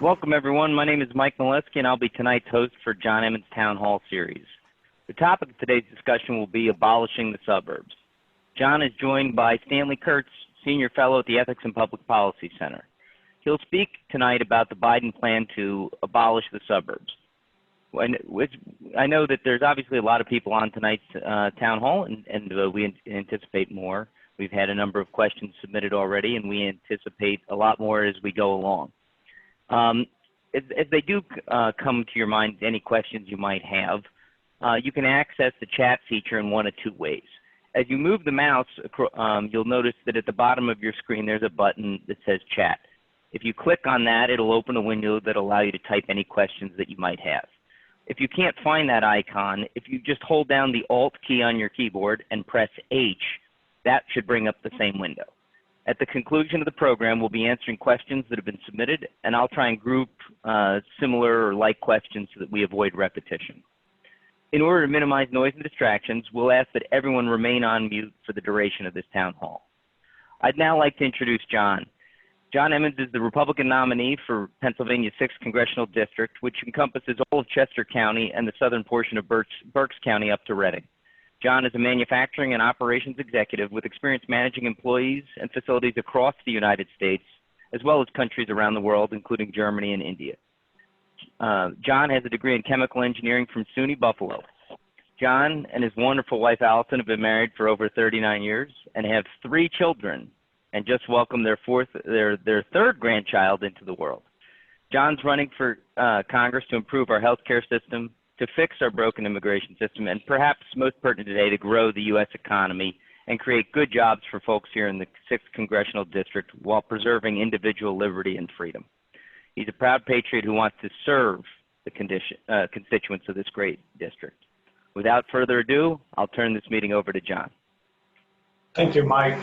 Welcome, everyone. My name is Mike Molesky, and I'll be tonight's host for John Emmons Town Hall Series. The topic of today's discussion will be abolishing the suburbs. John is joined by Stanley Kurtz, Senior Fellow at the Ethics and Public Policy Center. He'll speak tonight about the Biden plan to abolish the suburbs. I know that there's obviously a lot of people on tonight's town hall, and we anticipate more. We've had a number of questions submitted already, and we anticipate a lot more as we go along. If they do come to your mind, any questions you might have, you can access the chat feature in one of two ways. As you move the mouse, you'll notice that at the bottom of your screen there's a button that says chat. If you click on that, it'll open a window that'll allow you to type any questions that you might have. If you can't find that icon, if you just hold down the Alt key on your keyboard and press H, that should bring up the same window. At the conclusion of the program, we'll be answering questions that have been submitted, and I'll try and group similar or like questions so that we avoid repetition. In order to minimize noise and distractions, we'll ask that everyone remain on mute for the duration of this town hall. I'd now like to introduce John. John Emmons is the Republican nominee for Pennsylvania's 6th Congressional District, which encompasses all of Chester County and the southern portion of Berks County up to Reading. John is a manufacturing and operations executive with experience managing employees and facilities across the United States, as well as countries around the world, including Germany and India. John has a degree in chemical engineering from SUNY Buffalo. John and his wonderful wife, Allison, have been married for over 39 years and have 3 children, and just welcomed their third grandchild into the world. John's running for Congress to improve our healthcare system, to fix our broken immigration system, and perhaps most pertinent today, to grow the U.S. economy and create good jobs for folks here in the 6th Congressional District while preserving individual liberty and freedom. He's a proud patriot who wants to serve the constituents of this great district. Without further ado, I'll turn this meeting over to John. Thank you, Mike.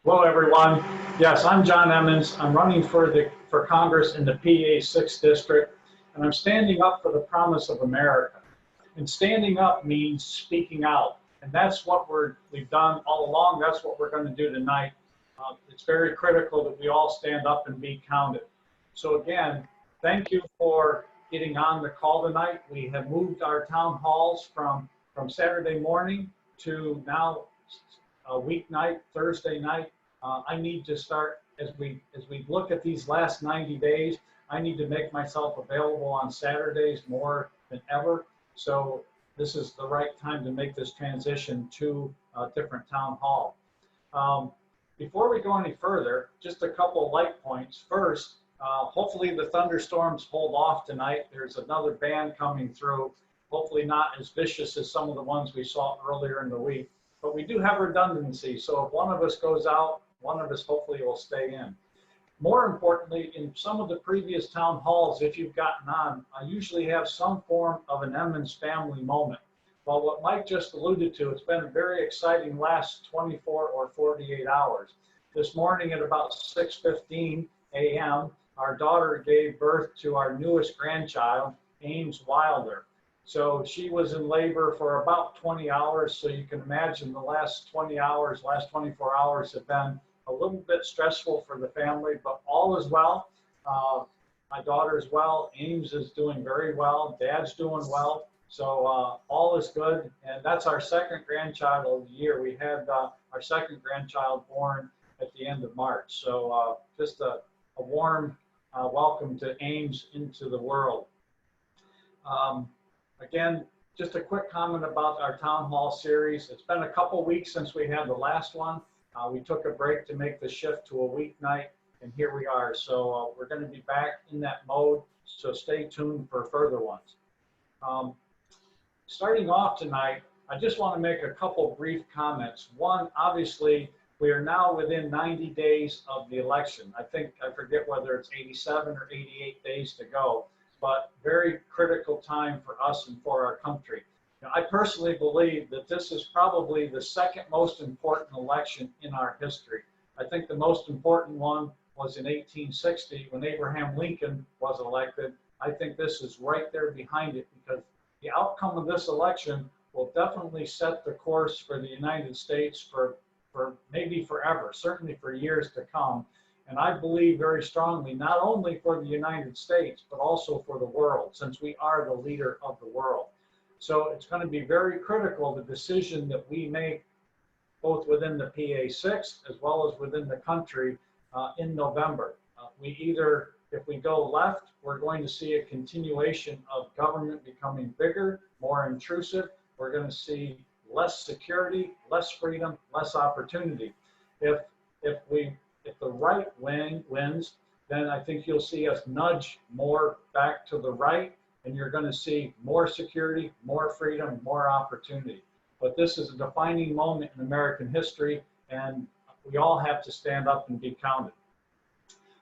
Hello, everyone. Yes, I'm John Emmons. I'm running for Congress in the PA 6th District, and I'm standing up for the promise of America. And standing up means speaking out, and that's what we've done all along. That's what we're going to do tonight. It's very critical that we all stand up and be counted. So again, thank you for getting on the call tonight. We have moved our town halls from Saturday morning to now a weeknight, Thursday night. I need to start, as we look at these last 90 days, I need to make myself available on Saturdays more than ever. So this is the right time to make this transition to a different town hall. Before we go any further, just a couple of light points. First, hopefully the thunderstorms hold off tonight. There's another band coming through, hopefully not as vicious as some of the ones we saw earlier in the week. But we do have redundancy, so if one of us goes out, one of us hopefully will stay in. More importantly, in some of the previous town halls, if you've gotten on, I usually have some form of an Emmons family moment. Well, what Mike just alluded to, it's been a very exciting last 24 or 48 hours. This morning at about 6:15 a.m., our daughter gave birth to our newest grandchild, Ames Wilder. So she was in labor for about 20 hours. So you can imagine the last 20 hours, last 24 hours have been a little bit stressful for the family, but all is well. My daughter is well. Ames is doing very well. Dad's doing well. So all is good. And that's our second grandchild of the year. We had our second grandchild born at the end of March. So just a warm welcome to Ames into the world. Again, just a quick comment about our town hall series. It's been a couple weeks since we had the last one. We took a break to make the shift to a weeknight, and here we are. So we're going to be back in that mode, so stay tuned for further ones. Starting off tonight, I just want to make a couple brief comments. One, obviously, we are now within 90 days of the election. I forget whether it's 87 or 88 days to go, but very critical time for us and for our country. Now, I personally believe that this is probably the second most important election in our history. I think the most important one was in 1860 when Abraham Lincoln was elected. I think this is right there behind it, because the outcome of this election will definitely set the course for the United States for maybe forever, certainly for years to come. And I believe very strongly, not only for the United States, but also for the world, since we are the leader of the world. So it's going to be very critical, the decision that we make, both within the PA6 as well as within the country in November. If we go left, we're going to see a continuation of government becoming bigger, more intrusive. We're going to see less security, less freedom, less opportunity. If the right wing wins, then I think you'll see us nudge more back to the right, and you're going to see more security, more freedom, more opportunity. But this is a defining moment in American history, and we all have to stand up and be counted.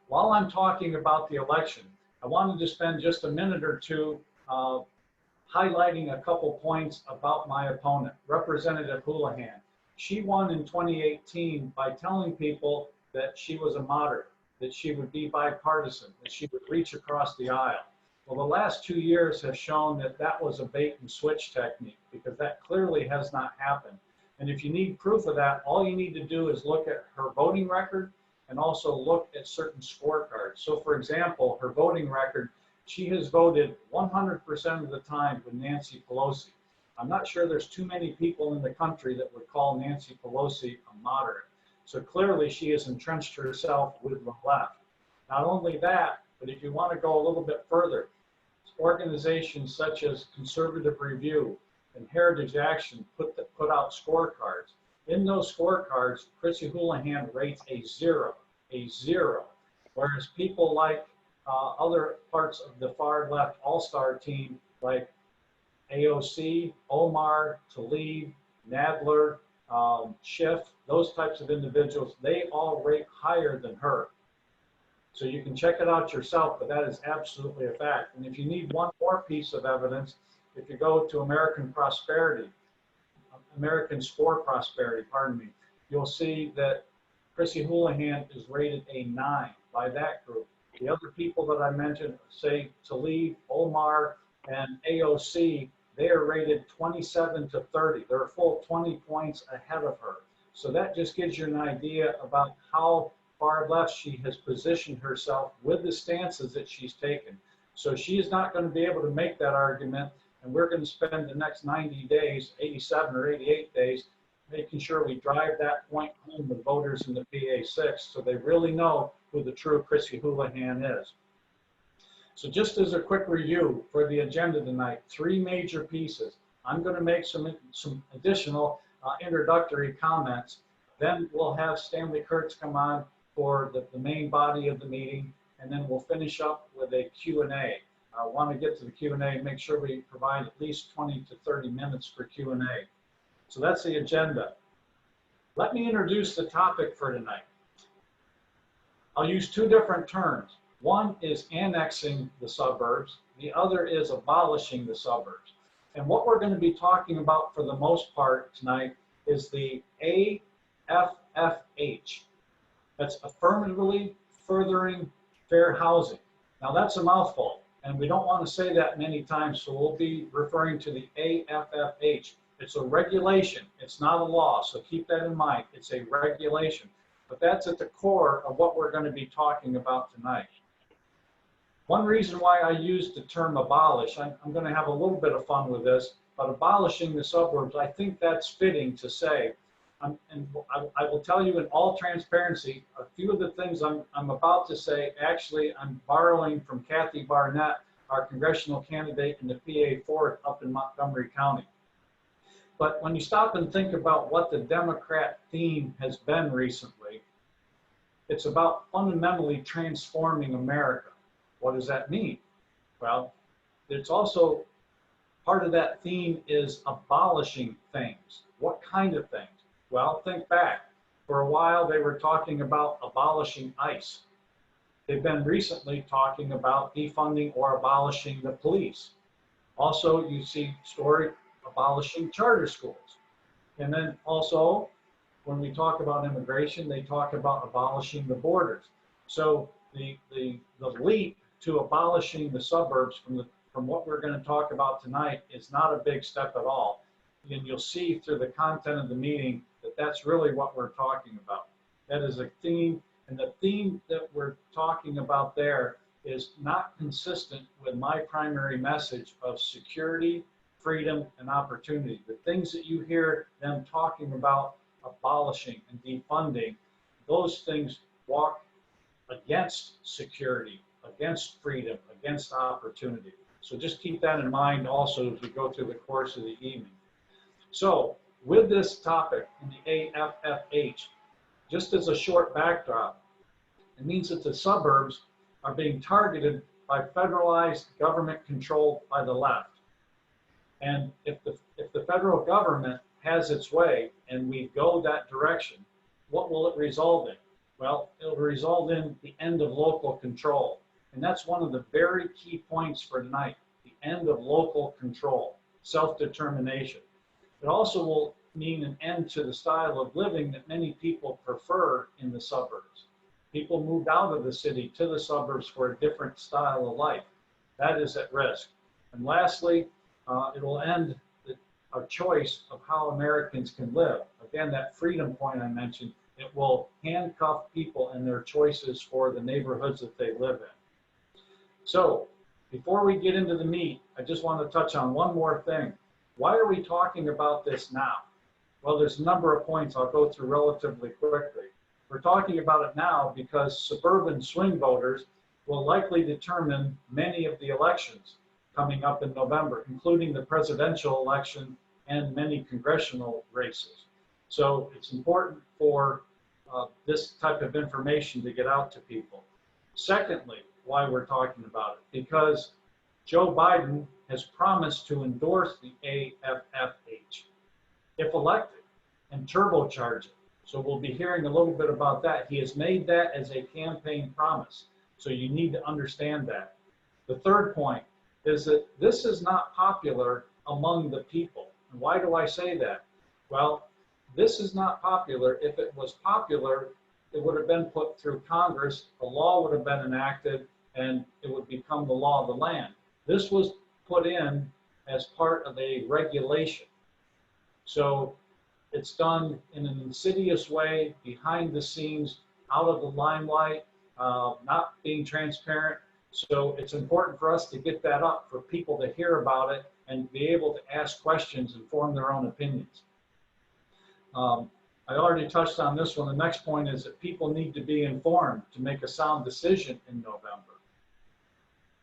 While I'm talking about the election, I wanted to spend just a minute or two highlighting a couple points about my opponent, Representative Houlihan. She won in 2018 by telling people that she was a moderate, that she would be bipartisan, that she would reach across the aisle. Well, the last 2 years have shown that that was a bait and switch technique, because that clearly has not happened. And if you need proof of that, all you need to do is look at her voting record and also look at certain scorecards. So for example, her voting record, she has voted 100% of the time with Nancy Pelosi. I'm not sure there's too many people in the country that would call Nancy Pelosi a moderate. So clearly she has entrenched herself with the left. Not only that, but if you want to go a little bit further, organizations such as Conservative Review and Heritage Action put out scorecards. In those scorecards, Chrissy Houlihan rates a zero, whereas people like other parts of the far left all-star team like AOC, Omar, Tlaib, Nadler, Schiff, those types of individuals, they all rate higher than her. So you can check it out yourself, but that is absolutely a fact. And if you need one more piece of evidence, if you go to American Score Prosperity, you'll see that Chrissy Houlihan is rated a 9 by that group. The other people that I mentioned, say Tlaib, Omar, and AOC, they are rated 27 to 30. They're a full 20 points ahead of her. So that just gives you an idea about how far left she has positioned herself with the stances that she's taken. So she is not going to be able to make that argument, and we're going to spend the next 90 days, 87 or 88 days, making sure we drive that point home with voters in the PA6 so they really know who the true Chrissy Houlihan is. So just as a quick review for the agenda tonight, 3 major pieces. I'm going to make some additional introductory comments. Then we'll have Stanley Kurtz come on for the main body of the meeting, and then we'll finish up with a Q&A. I want to get to the Q&A and make sure we provide at least 20 to 30 minutes for Q&A. So that's the agenda. Let me introduce the topic for tonight. I'll use 2 different terms. One is annexing the suburbs. The other is abolishing the suburbs. And what we're going to be talking about for the most part tonight is the AFFH. That's affirmatively furthering fair housing. Now that's a mouthful, and we don't want to say that many times, so we'll be referring to the AFFH. It's a regulation, it's not a law, so keep that in mind. It's a regulation, but that's at the core of what we're going to be talking about tonight. One reason why I use the term abolish, I'm going to have a little bit of fun with this, but abolishing the suburbs, I think that's fitting to say. And I will tell you in all transparency, a few of the things I'm about to say, actually I'm borrowing from Kathy Barnett, our congressional candidate in the PA 4th up in Montgomery County. But when you stop and think about what the Democrat theme has been recently, it's about fundamentally transforming America. What does that mean? Well, it's also part of that theme is abolishing things. What kind of things? Well, think back. For a while, they were talking about abolishing ICE. They've been recently talking about defunding or abolishing the police. Also, you see story abolishing charter schools. And then also, when we talk about immigration, they talk about abolishing the borders. So the leap to abolishing the suburbs from what we're going to talk about tonight is not a big step at all. And you'll see through the content of the meeting that that's really what we're talking about. That is a theme And the theme that we're talking about there is not consistent with my primary message of security, freedom, and opportunity. The things that you hear them talking about abolishing and defunding, those things walk against security, against freedom, against opportunity. So just keep that in mind also as we go through the course of the evening. So with this topic in the AFFH, just as a short backdrop, it means that the suburbs are being targeted by federalized government control by the left. And if the federal government has its way and we go that direction, what will it result in? Well, it'll result in the end of local control. And that's one of the very key points for tonight, the end of local control, self-determination. It also will mean an end to the style of living that many people prefer in the suburbs. People moved out of the city to the suburbs for a different style of life. That is at risk. And lastly, it will end our choice of how Americans can live. Again, that freedom point I mentioned, it will handcuff people in their choices for the neighborhoods that they live in. So before we get into the meat, I just want to touch on one more thing. Why are we talking about this now? Well, there's a number of points I'll go through relatively quickly. We're talking about it now because suburban swing voters will likely determine many of the elections coming up in November, including the presidential election and many congressional races. So it's important for this type of information to get out to people. Secondly, why we're talking about it, because Joe Biden has promised to endorse the AFFH if elected and turbocharge it. So we'll be hearing a little bit about that. He has made that as a campaign promise. So you need to understand that. The third point is that this is not popular among the people. And why do I say that? Well, this is not popular. If it was popular, it would have been put through Congress, a law would have been enacted, and it would become the law of the land. This was put in as part of a regulation. So it's done in an insidious way, behind the scenes, out of the limelight, not being transparent. So it's important for us to get that up for people to hear about it and be able to ask questions and form their own opinions. I already touched on this one. The next point is that people need to be informed to make a sound decision in November.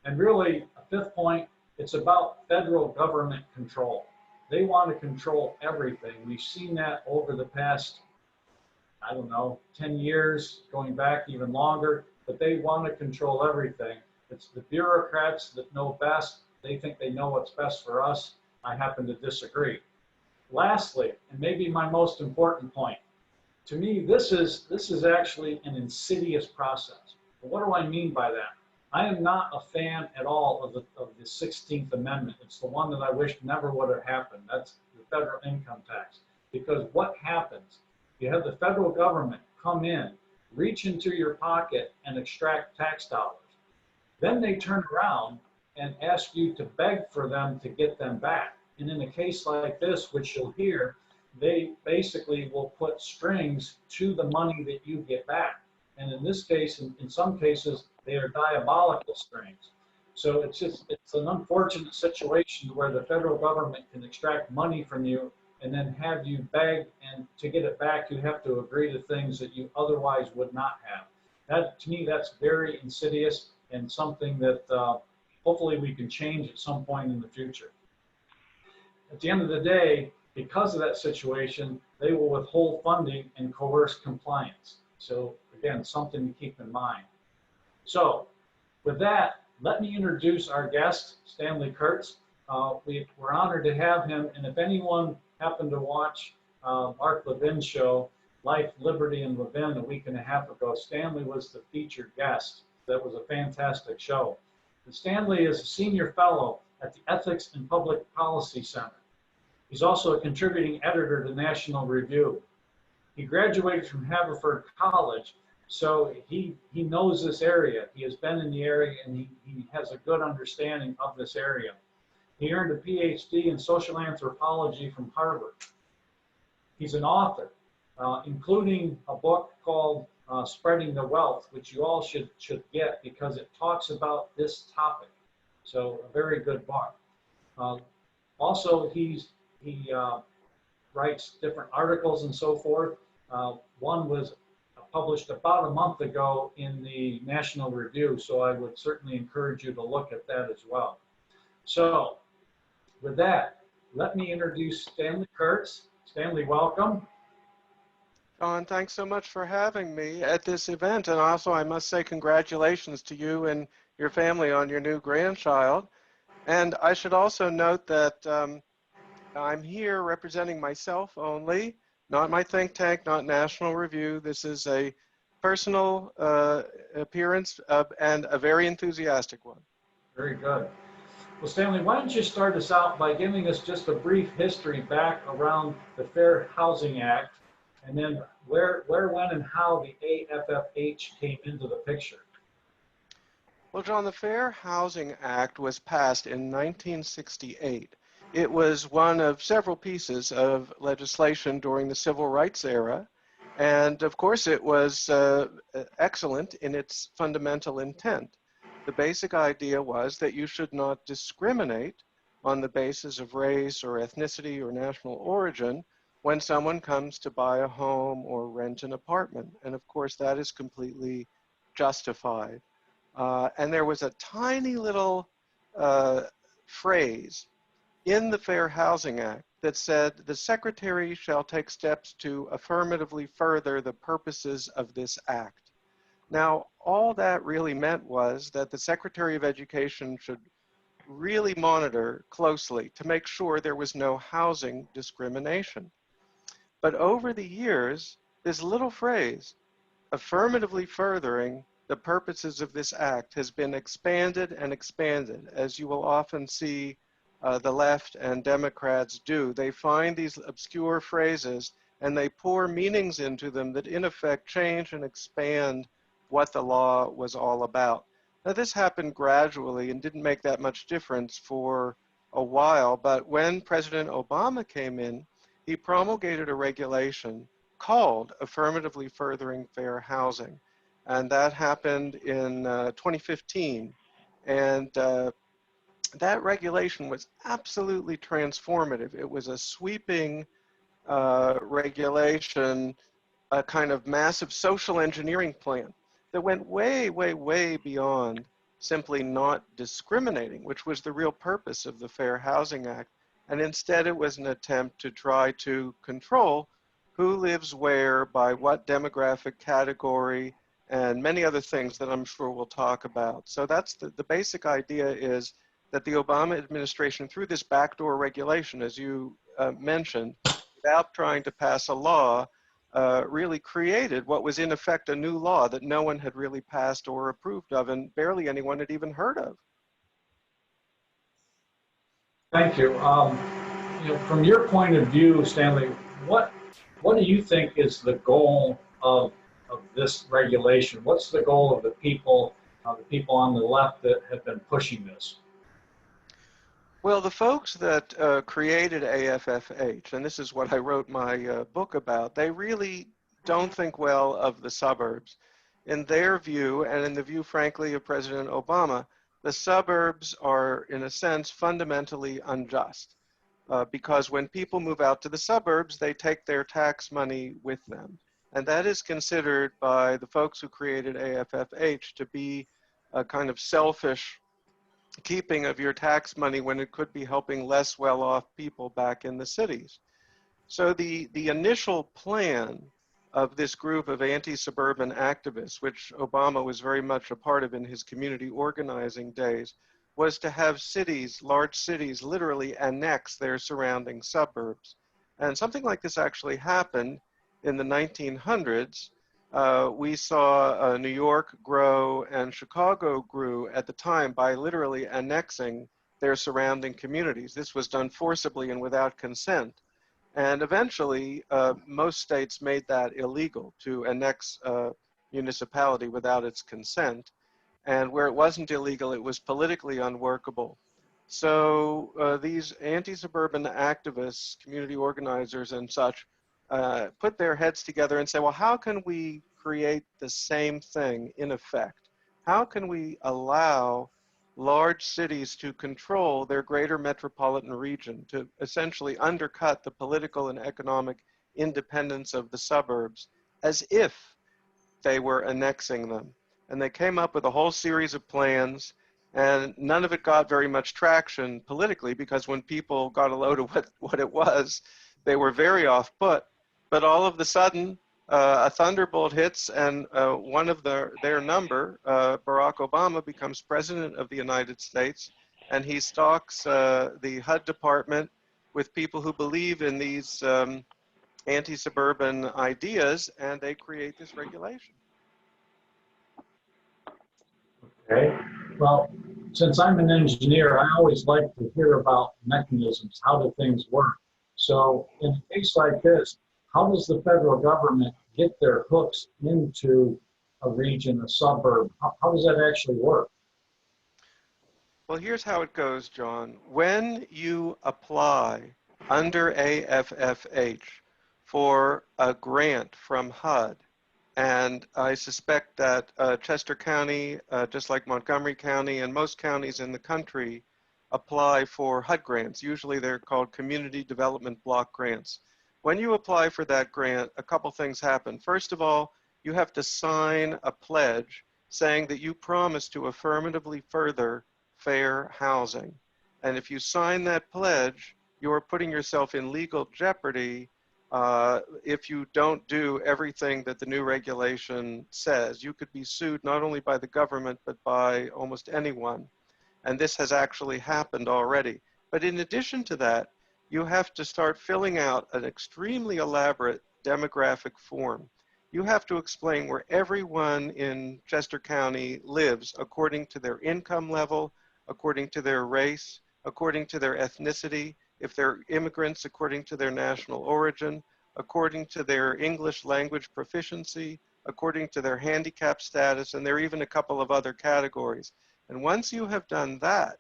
And really, a fifth point, it's about federal government control. They want to control everything. We've seen that over the past, 10 years, going back even longer, but they want to control everything. It's the bureaucrats that know best. They think they know what's best for us. I happen to disagree. Lastly, and maybe my most important point, to me, this is actually an insidious process. But what do I mean by that? I am not a fan at all of the 16th Amendment. It's the one that I wish never would have happened. That's the federal income tax. Because what happens? You have the federal government come in, reach into your pocket, and extract tax dollars. Then they turn around and ask you to beg for them to get them back. And in a case like this, which you'll hear, they basically will put strings to the money that you get back. And in this case, in some cases, they are diabolical strings. So it's an unfortunate situation where the federal government can extract money from you and then have you beg, and to get it back, you have to agree to things that you otherwise would not have. That, to me, that's very insidious and something that hopefully we can change at some point in the future. At the end of the day, because of that situation, they will withhold funding and coerce compliance. So again, something to keep in mind. So with that, let me introduce our guest, Stanley Kurtz. We're honored to have him, and if anyone happened to watch Mark Levin's show, Life, Liberty, and Levin, a week and a half ago, Stanley was the featured guest. That was a fantastic show. And Stanley is a senior fellow at the Ethics and Public Policy Center. He's also a contributing editor to National Review. He graduated from Haverford College, so he knows this area. He has been in the area, and he has a good understanding of this area. He earned a PhD in social anthropology from Harvard. He's an author, including a book called Spreading the Wealth, which you all should get because it talks about this topic. So a very good book. Uh, Also, he writes different articles and so forth. One was published about a month ago in the National Review, so I would certainly encourage you to look at that as well. So with that, let me introduce Stanley Kurtz. Stanley, welcome. John, thanks so much for having me at this event. And also, I must say congratulations to you and your family on your new grandchild. And I should also note that I'm here representing myself only, not my think tank, not National Review. This is a personal appearance and a very enthusiastic one. Very good. Well, Stanley, why don't you start us out by giving us just a brief history back around the Fair Housing Act, and then where, when, and how the AFFH came into the picture. Well, John, the Fair Housing Act was passed in 1968. It was one of several pieces of legislation during the Civil Rights era. And of course, it was excellent in its fundamental intent. The basic idea was that you should not discriminate on the basis of race or ethnicity or national origin when someone comes to buy a home or rent an apartment. And of course, that is completely justified. And there was a tiny little phrase in the Fair Housing Act that said, the Secretary shall take steps to affirmatively further the purposes of this act. Now, all that really meant was that the Secretary of Education should really monitor closely to make sure there was no housing discrimination. But over the years, this little phrase, affirmatively furthering the purposes of this act, has been expanded and expanded, as you will often see the left and Democrats do. They find these obscure phrases and they pour meanings into them that in effect change and expand what the law was all about. Now, this happened gradually and didn't make that much difference for a while, but when President Obama came in, he promulgated a regulation called Affirmatively Furthering Fair Housing. And that happened in 2015. And that regulation was absolutely transformative. It was a sweeping regulation, a kind of massive social engineering plan that went way, way, way beyond simply not discriminating, which was the real purpose of the Fair Housing Act. And instead, it was an attempt to try to control who lives where, by what demographic category, and many other things that I'm sure we'll talk about. So that's the basic idea, is that the Obama administration, through this backdoor regulation, as you mentioned, without trying to pass a law, really created what was in effect a new law that no one had really passed or approved of, and barely anyone had even heard of. Thank you. From your point of view, Stanley, what do you think is the goal of this regulation? What's the goal of the people on the left that have been pushing this? Well, the folks that created AFFH, and this is what I wrote my book about, they really don't think well of the suburbs. In their view, and in the view, frankly, of President Obama, the suburbs are, in a sense, fundamentally unjust. Because when people move out to the suburbs, they take their tax money with them. And that is considered by the folks who created AFFH to be a kind of selfish keeping of your tax money when it could be helping less well-off people back in the cities. So the initial plan of this group of anti-suburban activists, which Obama was very much a part of in his community organizing days, was to have cities, large cities, literally annex their surrounding suburbs. And something like this actually happened in the 1900s. We saw New York grow and Chicago grew at the time by literally annexing their surrounding communities. This was done forcibly and without consent. And eventually, most states made that illegal, to annex a municipality without its consent. And where it wasn't illegal, it was politically unworkable. So these anti-suburban activists, community organizers and such, put their heads together and say, well, how can we create the same thing in effect? How can we allow large cities to control their greater metropolitan region, to essentially undercut the political and economic independence of the suburbs as if they were annexing them? And they came up with a whole series of plans, and none of it got very much traction politically, because when people got a load of what it was, they were very off put. But all of a sudden, a thunderbolt hits, and one of their number, Barack Obama, becomes president of the United States, and he stalks the HUD department with people who believe in these anti-suburban ideas, and they create this regulation. Okay. Well, since I'm an engineer, I always like to hear about mechanisms. How do things work? So in a case like this, how does the federal government get their hooks into a region, a suburb? How does that actually work? Well, here's how it goes, John. When you apply under AFFH for a grant from HUD, and I suspect that Chester County, just like Montgomery County and most counties in the country, apply for HUD grants. Usually they're called Community Development Block Grants. When you apply for that grant, a couple things happen. First of all, you have to sign a pledge saying that you promise to affirmatively further fair housing. And if you sign that pledge, you are putting yourself in legal jeopardy if you don't do everything that the new regulation says. You could be sued not only by the government, but by almost anyone. And this has actually happened already. But in addition to that, you have to start filling out an extremely elaborate demographic form. You have to explain where everyone in Chester County lives according to their income level, according to their race, according to their ethnicity, if they're immigrants, according to their national origin, according to their English language proficiency, according to their handicap status, and there are even a couple of other categories. And once you have done that,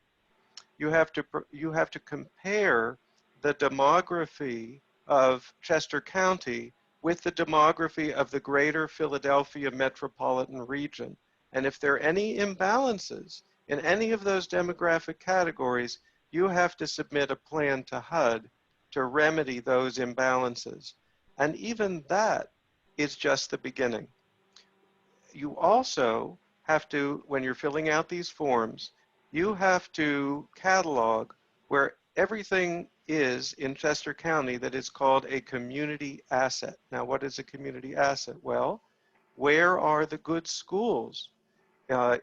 you have to compare the demography of Chester County with the demography of the greater Philadelphia metropolitan region. And if there are any imbalances in any of those demographic categories, you have to submit a plan to HUD to remedy those imbalances. And even that is just the beginning. You also have to, when you're filling out these forms, you have to catalog where everything is in Chester County that is called a community asset. Now, what is a community asset? Well, where are the good schools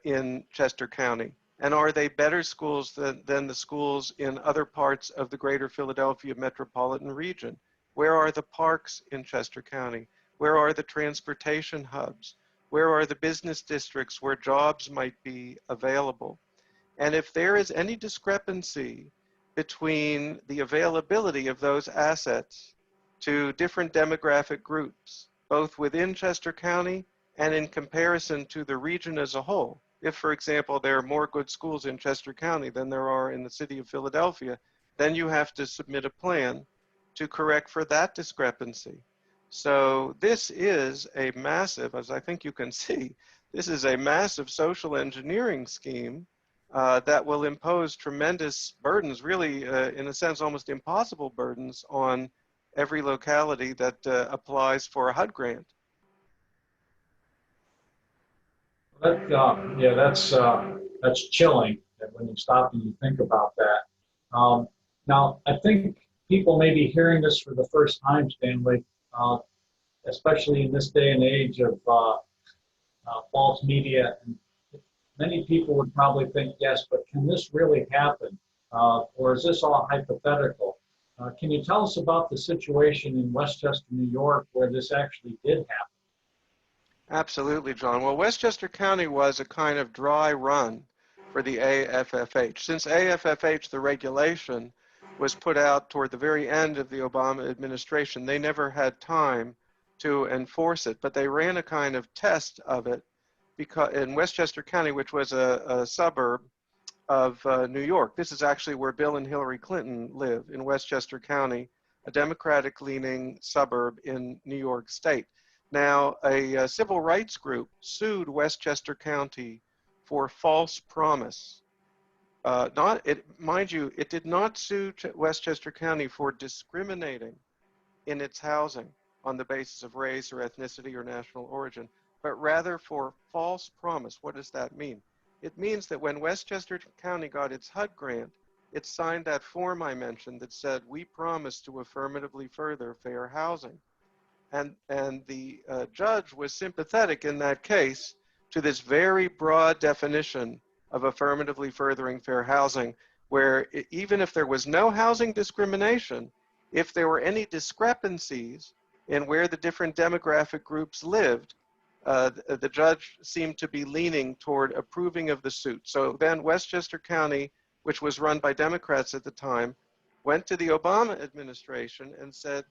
in Chester County? And are they better schools than the schools in other parts of the greater Philadelphia metropolitan region? Where are the parks in Chester County? Where are the transportation hubs? Where are the business districts where jobs might be available? And if there is any discrepancy between the availability of those assets to different demographic groups, both within Chester County and in comparison to the region as a whole, if, for example, there are more good schools in Chester County than there are in the city of Philadelphia, then you have to submit a plan to correct for that discrepancy. So this is a massive, as I think you can see, this is a massive social engineering scheme that will impose tremendous burdens, really, in a sense, almost impossible burdens on every locality that applies for a HUD grant. Yeah, that's chilling when you stop and you think about that. Now, I think people may be hearing this for the first time, Stanley, especially in this day and age of false media. And many people would probably think, yes, but can this really happen? Or is this all hypothetical? Can you tell us about the situation in Westchester, New York, where this actually did happen? Absolutely, John. Well, Westchester County was a kind of dry run for the AFFH. Since AFFH, the regulation, was put out toward the very end of the Obama administration, they never had time to enforce it, but they ran a kind of test of it because in Westchester County, which was a suburb of New York. This is actually where Bill and Hillary Clinton live, in Westchester County, a Democratic-leaning suburb in New York State. Now, a civil rights group sued Westchester County for false promise. Mind you, it did not sue Westchester County for discriminating in its housing on the basis of race or ethnicity or national origin, but rather for false promise. What does that mean? It means that when Westchester County got its HUD grant, it signed that form I mentioned that said, we promise to affirmatively further fair housing. And the judge was sympathetic in that case to this very broad definition of affirmatively furthering fair housing, where even if there was no housing discrimination, if there were any discrepancies in where the different demographic groups lived, the judge seemed to be leaning toward approving of the suit. So then Westchester County, which was run by Democrats at the time, went to the Obama administration and said,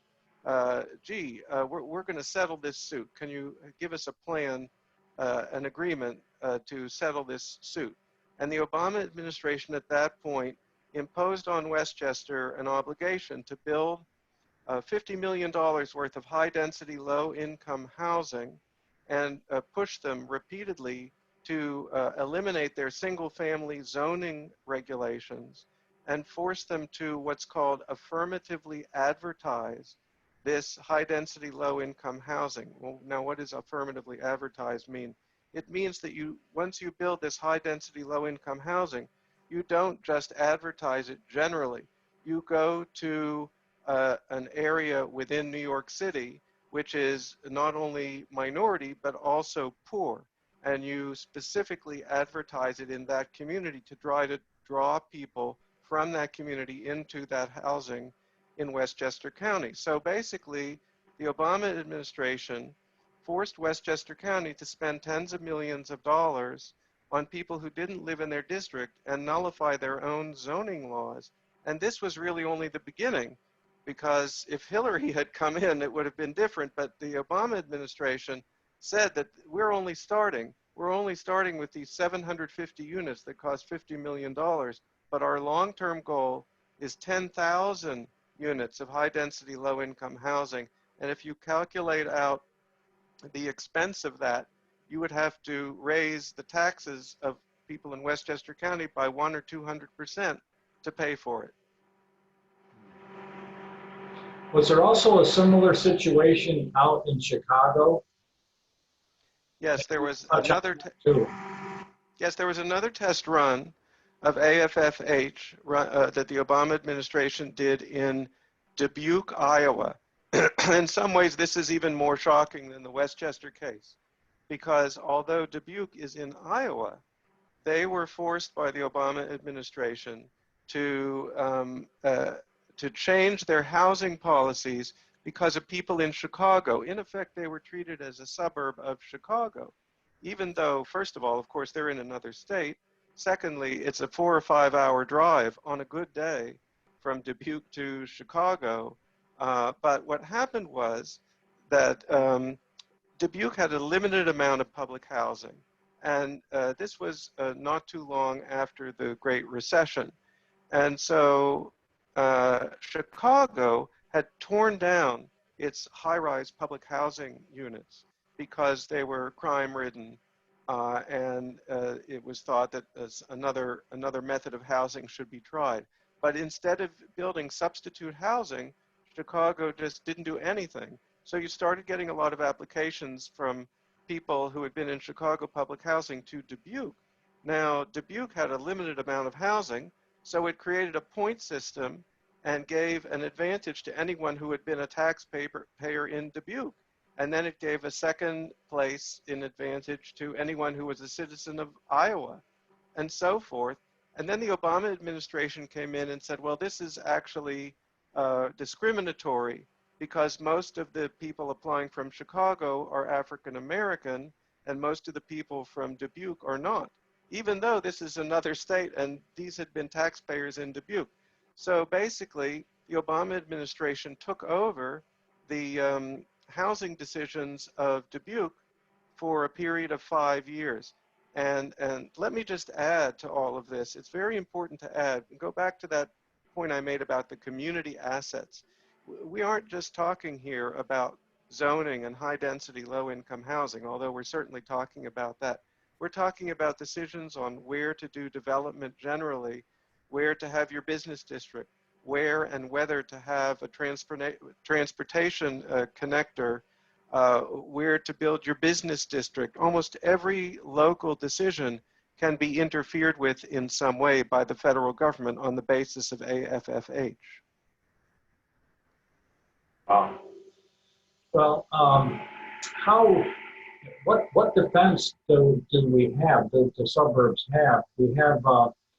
we're going to settle this suit. Can you give us a plan, an agreement to settle this suit? And the Obama administration at that point imposed on Westchester an obligation to build $50 million worth of high-density, low-income housing and push them repeatedly to eliminate their single-family zoning regulations and force them to what's called affirmatively advertise this high-density, low-income housing. Well, now what does affirmatively advertise mean? It means that once you build this high-density, low-income housing, you don't just advertise it generally. You go to an area within New York City, which is not only minority, but also poor. And you specifically advertise it in that community to try to draw people from that community into that housing in Westchester County. So basically, the Obama administration forced Westchester County to spend tens of millions of dollars on people who didn't live in their district and nullify their own zoning laws. And this was really only the beginning, because if Hillary had come in, it would have been different. But the Obama administration said that we're only starting with these 750 units that cost $50 million, but our long-term goal is 10,000 units of high-density, low-income housing. And if you calculate out the expense of that, you would have to raise the taxes of people in Westchester County by 100 or 200% to pay for it. Was there also a similar situation out in Chicago? Yes, there was another. Yes, there was another test run of AFFH that the Obama administration did in Dubuque, Iowa. In some ways, this is even more shocking than the Westchester case, because although Dubuque is in Iowa, they were forced by the Obama administration to change their housing policies because of people in Chicago. In effect, they were treated as a suburb of Chicago, even though, first of all, of course, they're in another state. Secondly, it's a 4 or 5 hour drive on a good day from Dubuque to Chicago. But what happened was that Dubuque had a limited amount of public housing. And this was not too long after the Great Recession. And so Chicago had torn down its high-rise public housing units because they were crime-ridden, and it was thought that another method of housing should be tried. But instead of building substitute housing, Chicago just didn't do anything. So you started getting a lot of applications from people who had been in Chicago public housing to Dubuque. Now, Dubuque had a limited amount of housing, so it created a point system and gave an advantage to anyone who had been a taxpayer in Dubuque. And then it gave a second place in advantage to anyone who was a citizen of Iowa, and so forth. And then the Obama administration came in and said, well, this is actually discriminatory because most of the people applying from Chicago are African American and most of the people from Dubuque are not, even though this is another state and these had been taxpayers in Dubuque. So basically, the Obama administration took over the housing decisions of Dubuque for a period of 5 years. And let me just add to all of this, it's very important to add, go back to that point I made about the community assets. We aren't just talking here about zoning and high density, low income housing, although we're certainly talking about that. We're talking about decisions on where to do development generally, where to have your business district, where and whether to have a transportation connector, where to build your business district. Almost every local decision can be interfered with in some way by the federal government on the basis of AFFH. Well, what defense do we have, do the suburbs have? We have,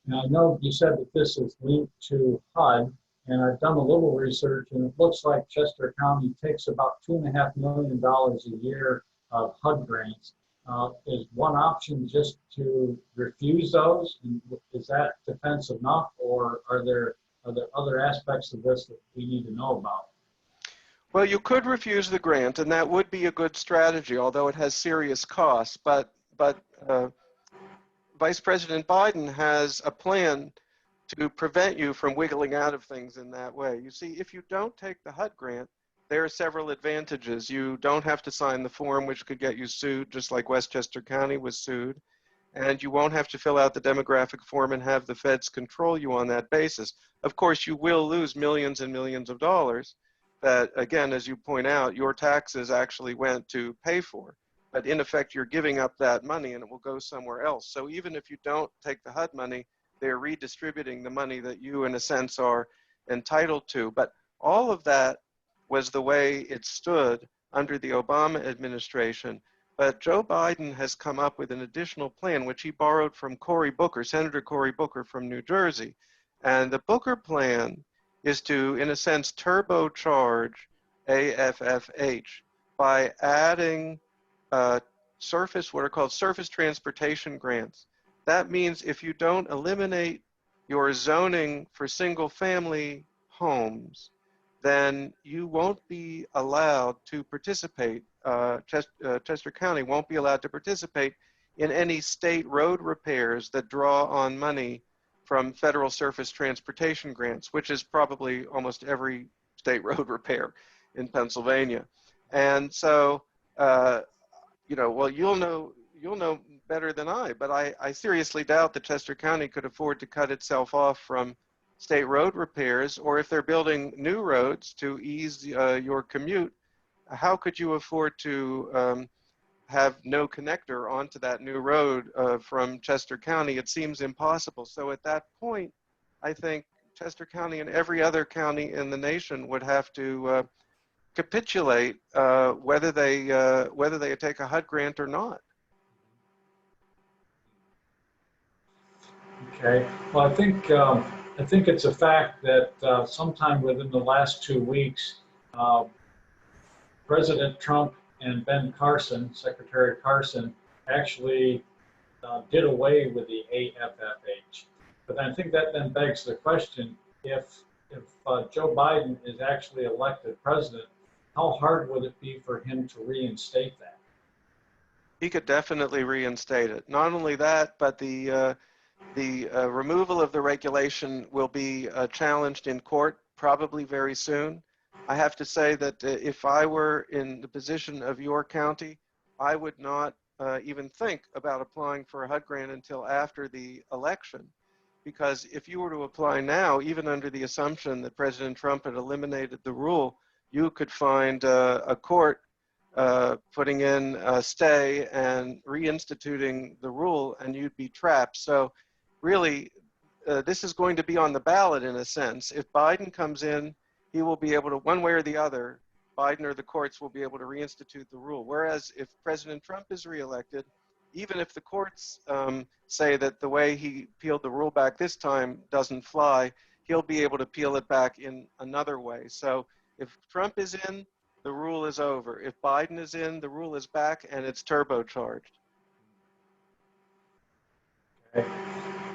and I know you said that this is linked to HUD, and I've done a little research, and it looks like Chester County takes about $2.5 million a year of HUD grants. Is one option just to refuse those? And is that defense enough, or are there other aspects of this that we need to know about? Well, you could refuse the grant, and that would be a good strategy, although it has serious costs. But Vice President Biden has a plan to prevent you from wiggling out of things in that way. You see, if you don't take the HUD grant, there are several advantages. You don't have to sign the form, which could get you sued, just like Westchester County was sued. And you won't have to fill out the demographic form and have the feds control you on that basis. Of course, you will lose millions and millions of dollars that, again, as you point out, your taxes actually went to pay for. But in effect, you're giving up that money and it will go somewhere else. So even if you don't take the HUD money, they're redistributing the money that you, in a sense, are entitled to. But all of that was the way it stood under the Obama administration. But Joe Biden has come up with an additional plan, which he borrowed from Cory Booker, Senator Cory Booker from New Jersey. And the Booker plan is to, in a sense, turbocharge AFFH by adding what are called surface transportation grants. That means if you don't eliminate your zoning for single family homes, then you won't be allowed to participate, Chester County won't be allowed to participate in any state road repairs that draw on money from federal surface transportation grants, which is probably almost every state road repair in Pennsylvania. And so, well, you'll know better than I, but I seriously doubt that Chester County could afford to cut itself off from state road repairs, or if they're building new roads to ease your commute, how could you afford to have no connector onto that new road from Chester County? It seems impossible. So at that point, I think Chester County and every other county in the nation would have to capitulate whether they take a HUD grant or not. Okay. Well, I think it's a fact that sometime within the last 2 weeks, President Trump and Ben Carson, Secretary Carson, actually did away with the AFFH. But I think that then begs the question, if Joe Biden is actually elected president, how hard would it be for him to reinstate that? He could definitely reinstate it. Not only that, but the removal of the regulation will be challenged in court probably very soon. I have to say that if I were in the position of your county, I would not even think about applying for a HUD grant until after the election. Because if you were to apply now, even under the assumption that President Trump had eliminated the rule, you could find a court putting in a stay and reinstituting the rule, and you'd be trapped. So really, this is going to be on the ballot in a sense. If Biden comes in, he will be able to, one way or the other, Biden or the courts will be able to reinstitute the rule. Whereas if President Trump is reelected, even if the courts say that the way he peeled the rule back this time doesn't fly, he'll be able to peel it back in another way. So if Trump is in, the rule is over. If Biden is in, the rule is back and it's turbocharged. Okay.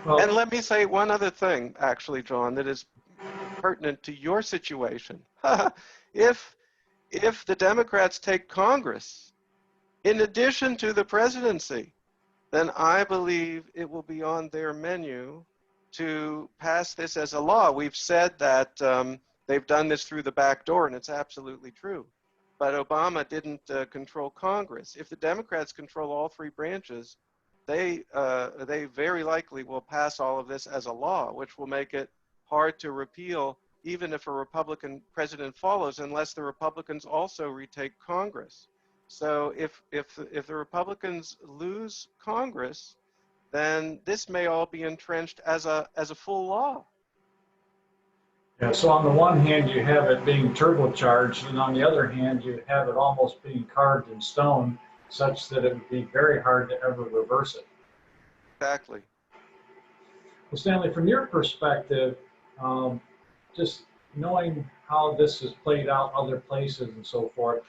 Well, And let me say one other thing, actually, John, that is pertinent to your situation. If the Democrats take Congress, in addition to the presidency, then I believe it will be on their menu to pass this as a law. We've said that they've done this through the back door, and it's absolutely true. but Obama didn't control Congress. If the Democrats control all three branches, they very likely will pass all of this as a law, which will make it hard to repeal, even if a Republican president follows, unless the Republicans also retake Congress. So if the Republicans lose Congress, then this may all be entrenched as a full law. Yeah, so on the one hand, you have it being turbocharged, and on the other hand, you have it almost being carved in stone, such that it would be very hard to ever reverse it. Exactly. Well, Stanley, from your perspective, just knowing how this has played out other places and so forth,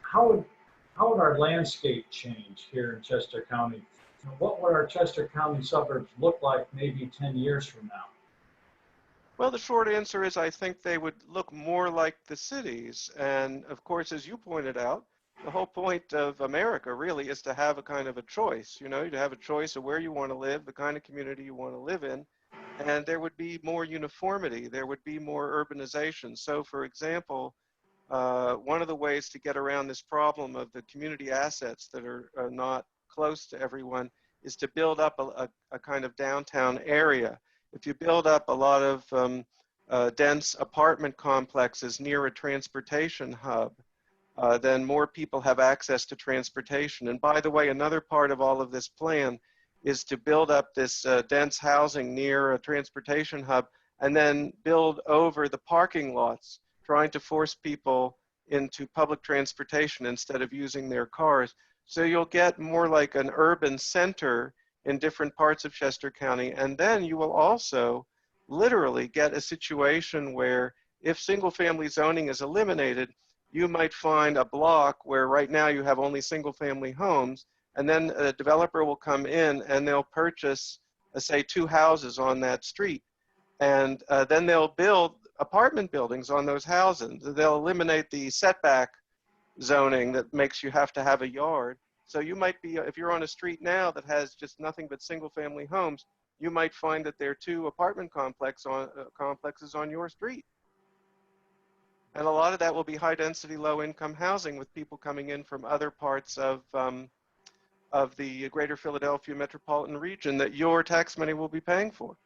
how would our landscape change here in Chester County? What would our Chester County suburbs look like maybe 10 years from now? Well, the short answer is I think they would look more like the cities. And of course, as you pointed out, the whole point of America really is to have a kind of a choice, you know, to have a choice of where you want to live, the kind of community you want to live in. And there would be more uniformity. There would be more urbanization. So for example, one of the ways to get around this problem of the community assets that are not close to everyone is to build up a kind of downtown area. If you build up a lot of dense apartment complexes near a transportation hub, then more people have access to transportation. And by the way, another part of all of this plan is to build up this dense housing near a transportation hub and then build over the parking lots, trying to force people into public transportation instead of using their cars. So you'll get more like an urban center in different parts of Chester County. And then you will also literally get a situation where if single family zoning is eliminated, you might find a block where right now you have only single family homes, and then a developer will come in and they'll purchase, say, 2 houses on that street. And then they'll build apartment buildings on those houses. They'll eliminate the setback zoning that makes you have to have a yard. So you might be, if you're on a street now that has just nothing but single family homes, you might find that there are 2 apartment complexes on your street. And a lot of that will be high density, low income housing with people coming in from other parts of the greater Philadelphia metropolitan region that your tax money will be paying for.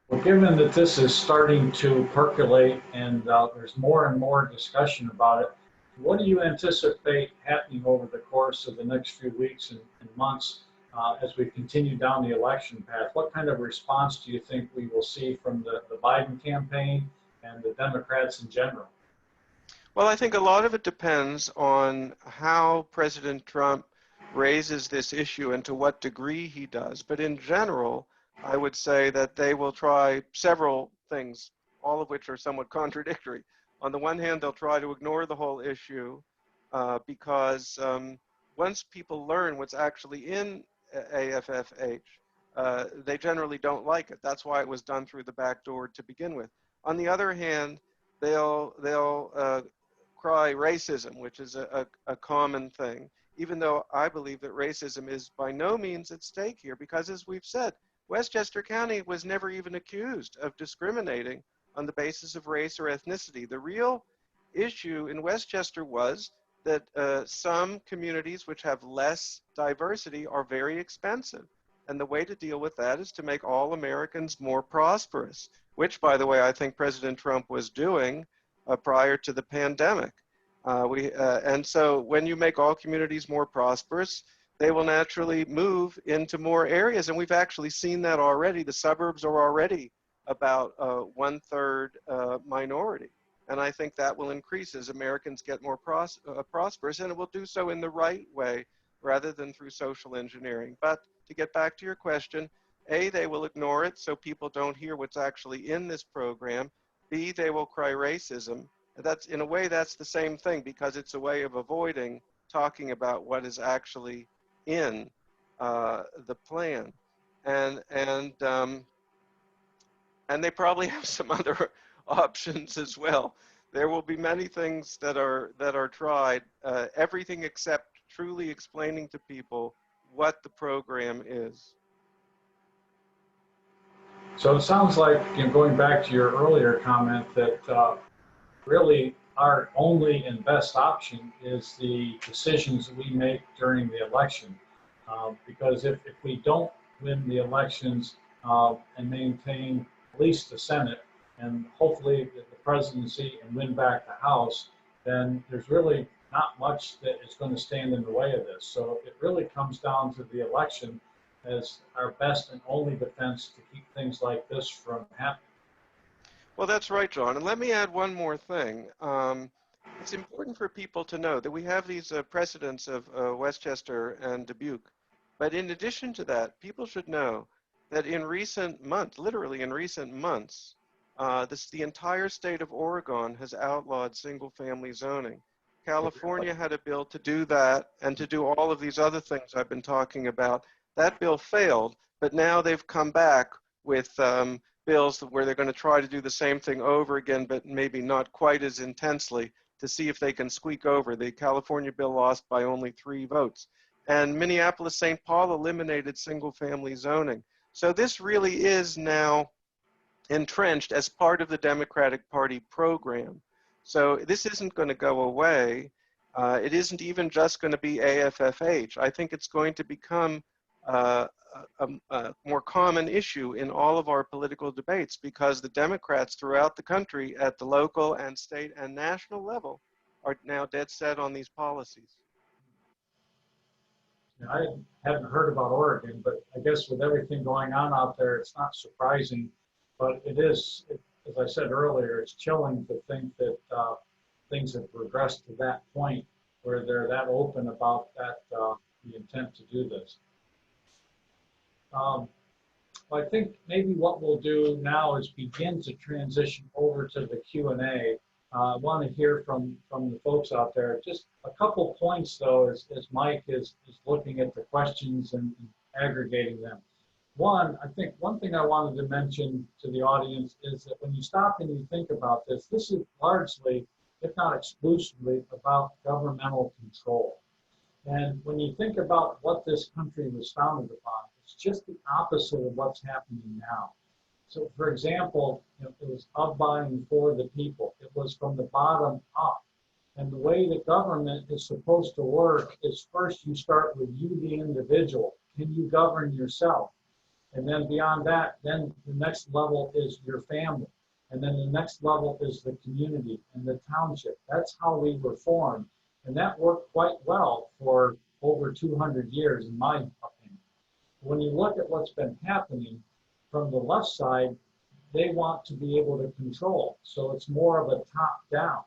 Well, given that this is starting to percolate and there's more and more discussion about it, what do you anticipate happening over the course of the next few weeks and months as we continue down the election path? What kind of response do you think we will see from the Biden campaign and the Democrats in general? Well, I think a lot of it depends on how President Trump raises this issue and to what degree he does. But in general, I would say that they will try several things, all of which are somewhat contradictory. On the one hand, they'll try to ignore the whole issue because once people learn what's actually in AFFH, they generally don't like it. That's why it was done through the back door to begin with. On the other hand, they'll cry racism, which is a common thing, even though I believe that racism is by no means at stake here, because as we've said, Westchester County was never even accused of discriminating on the basis of race or ethnicity. The real issue in Westchester was that some communities which have less diversity are very expensive. And the way to deal with that is to make all Americans more prosperous, which, by the way, I think President Trump was doing prior to the pandemic. And so when you make all communities more prosperous, they will naturally move into more areas. And we've actually seen that already. The suburbs are already about 1/3 minority. And I think that will increase as Americans get more prosperous, and it will do so in the right way rather than through social engineering. But to get back to your question, A, they will ignore it so people don't hear what's actually in this program. B, they will cry racism. That's, in a way, that's the same thing because it's a way of avoiding talking about what is actually in the plan. And they probably have some other options as well. There will be many things that are tried, everything except truly explaining to people what the program is. So it sounds like, going back to your earlier comment, that really our only and best option is the decisions that we make during the election. Because if we don't win the elections and maintain at least the Senate and hopefully the presidency and win back the House, then there's really not much that is going to stand in the way of this. So it really comes down to the election as our best and only defense to keep things like this from happening. Well, that's right, John. And let me add one more thing. It's important for people to know that we have these precedents of Westchester and Dubuque. But in addition to that, people should know that in recent months, literally in recent months, the entire state of Oregon has outlawed single-family zoning. California had a bill to do that and to do all of these other things I've been talking about. That bill failed, but now they've come back with bills where they're going to try to do the same thing over again, but maybe not quite as intensely, to see if they can squeak over. The California bill lost by only 3 votes. And Minneapolis-St. Paul eliminated single-family zoning. So this really is now entrenched as part of the Democratic Party program. So this isn't going to go away. It isn't even just going to be AFFH. I think it's going to become a more common issue in all of our political debates, because the Democrats throughout the country at the local and state and national level are now dead set on these policies. I hadn't heard about Oregon, but I guess with everything going on out there, it's not surprising. But it is, as I said earlier, it's chilling to think that things have progressed to that point where they're that open about that, the intent to do this. Well, I think maybe what we'll do now is begin to transition over to the Q&A. I want to hear from the folks out there. Just a couple points, though, as Mike is looking at the questions and aggregating them. One, I think one thing I wanted to mention to the audience is that when you stop and you think about this, this is largely, if not exclusively, about governmental control. And when you think about what this country was founded upon, it's just the opposite of what's happening now. So, for example, it was of, by, and for the people. It was from the bottom up. And the way that government is supposed to work is first you start with you, the individual. Can you govern yourself? And then beyond that, then the next level is your family. And then the next level is the community and the township. That's how we were formed. And that worked quite well for over 200 years, in my opinion. When you look at what's been happening from the left side, they want to be able to control. So it's more of a top-down.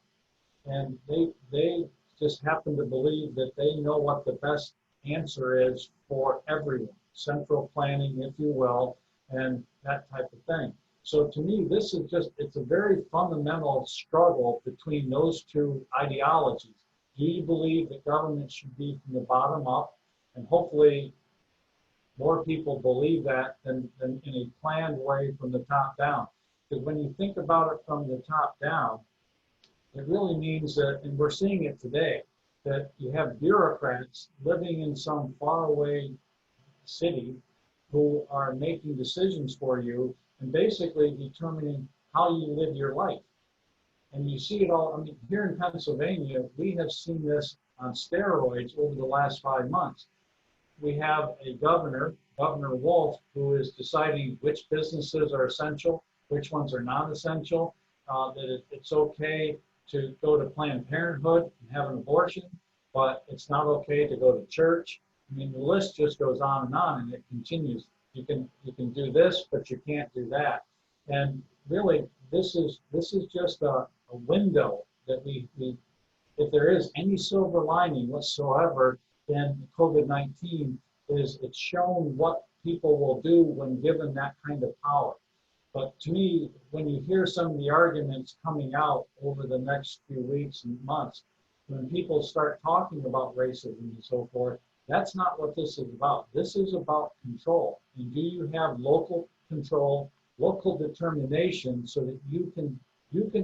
And they just happen to believe that they know what the best answer is for everyone. Central planning, if you will, and that type of thing. So to me, this is just, it's a very fundamental struggle between those two ideologies. Do you believe that government should be from the bottom up? And hopefully more people believe that than in a planned way from the top down. Because when you think about it from the top down, it really means that, and we're seeing it today, that you have bureaucrats living in some faraway city who are making decisions for you and basically determining how you live your life. And you see it all, I mean, here in Pennsylvania, we have seen this on steroids over the last 5 months. We have a governor, Governor Wolf, who is deciding which businesses are essential, which ones are non-essential, that it's okay to go to Planned Parenthood and have an abortion, but it's not okay to go to church. I mean, the list just goes on, and it continues. You can do this, but you can't do that. And really, this is just a window that we, if there is any silver lining whatsoever in COVID-19, is it's shown what people will do when given that kind of power. But to me, when you hear some of the arguments coming out over the next few weeks and months, when people start talking about racism and so forth, that's not what this is about. This is about control. And do you have local control, local determination, so that you can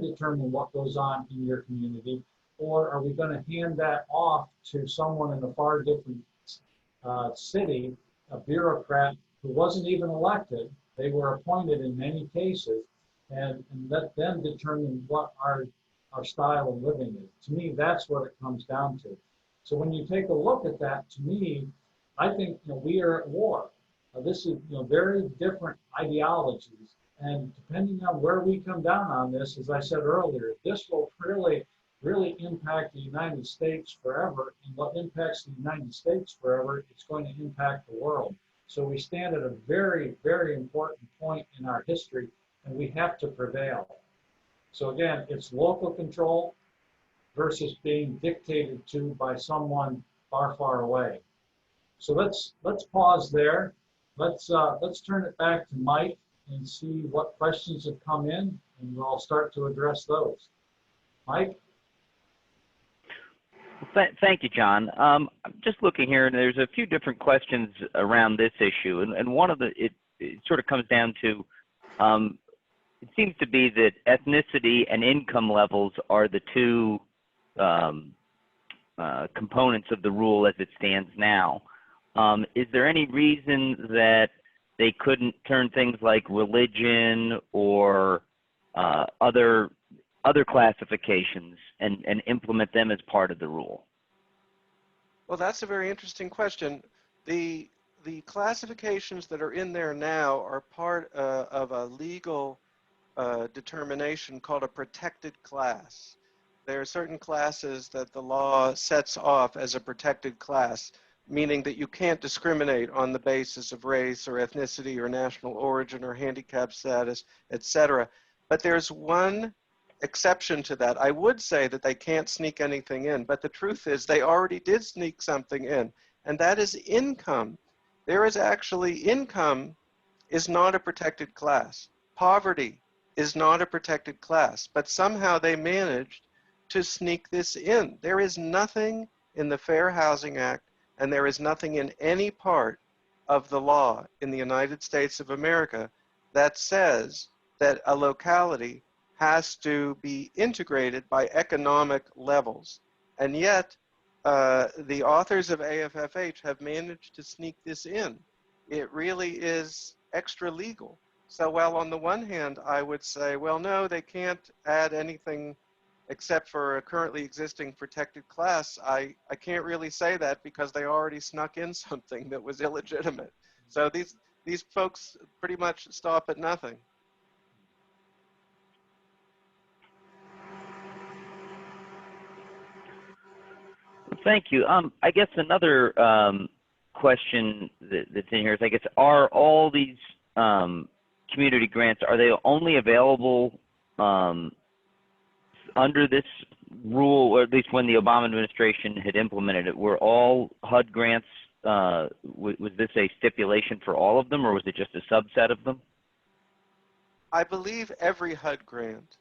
determine what goes on in your community? Or are we going to hand that off to someone in a far different city, a bureaucrat who wasn't even elected? They were appointed in many cases, and let them determine what our our style of living is. To me, that's what it comes down to. So when you take a look at that, to me, I think we are at war. This is very different ideologies, and depending on where we come down on this, as I said earlier, this will really impact the United States forever. And what impacts the United States forever, it's going to impact the world. So we stand at a very, very important point in our history, and we have to prevail. So again, it's local control versus being dictated to by someone far, far away. So let's pause there. Let's turn it back to Mike and see what questions have come in, and we'll start to address those. Mike? Thank you, John. I'm just looking here, and there's a few different questions around this issue, and one of it sort of comes down to, it seems to be that ethnicity and income levels are the two components of the rule as it stands now. Is there any reason that they couldn't turn things like religion or other classifications and implement them as part of the rule? Well, that's a very interesting question. The classifications that are in there now are part of a legal determination called a protected class. There are certain classes that the law sets off as a protected class, meaning that you can't discriminate on the basis of race or ethnicity or national origin or handicap status, etc. But there's one exception to that. I would say that they can't sneak anything in, but the truth is they already did sneak something in, and that is income. There is actually income is not a protected class. Poverty is not a protected class, but somehow they managed to sneak this in. There is nothing in the Fair Housing Act, and there is nothing in any part of the law in the United States of America that says that a locality has to be integrated by economic levels. And yet, the authors of AFFH have managed to sneak this in. It really is extra legal. So while on the one hand, I would say, well, no, they can't add anything except for a currently existing protected class, I can't really say that because they already snuck in something that was illegitimate. So these folks pretty much stop at nothing. Thank you. I guess another question that's in here is, I guess, are all these community grants, are they only available under this rule, or at least when the Obama administration had implemented it? Were all HUD grants, was this a stipulation for all of them, or was it just a subset of them? I believe every HUD grant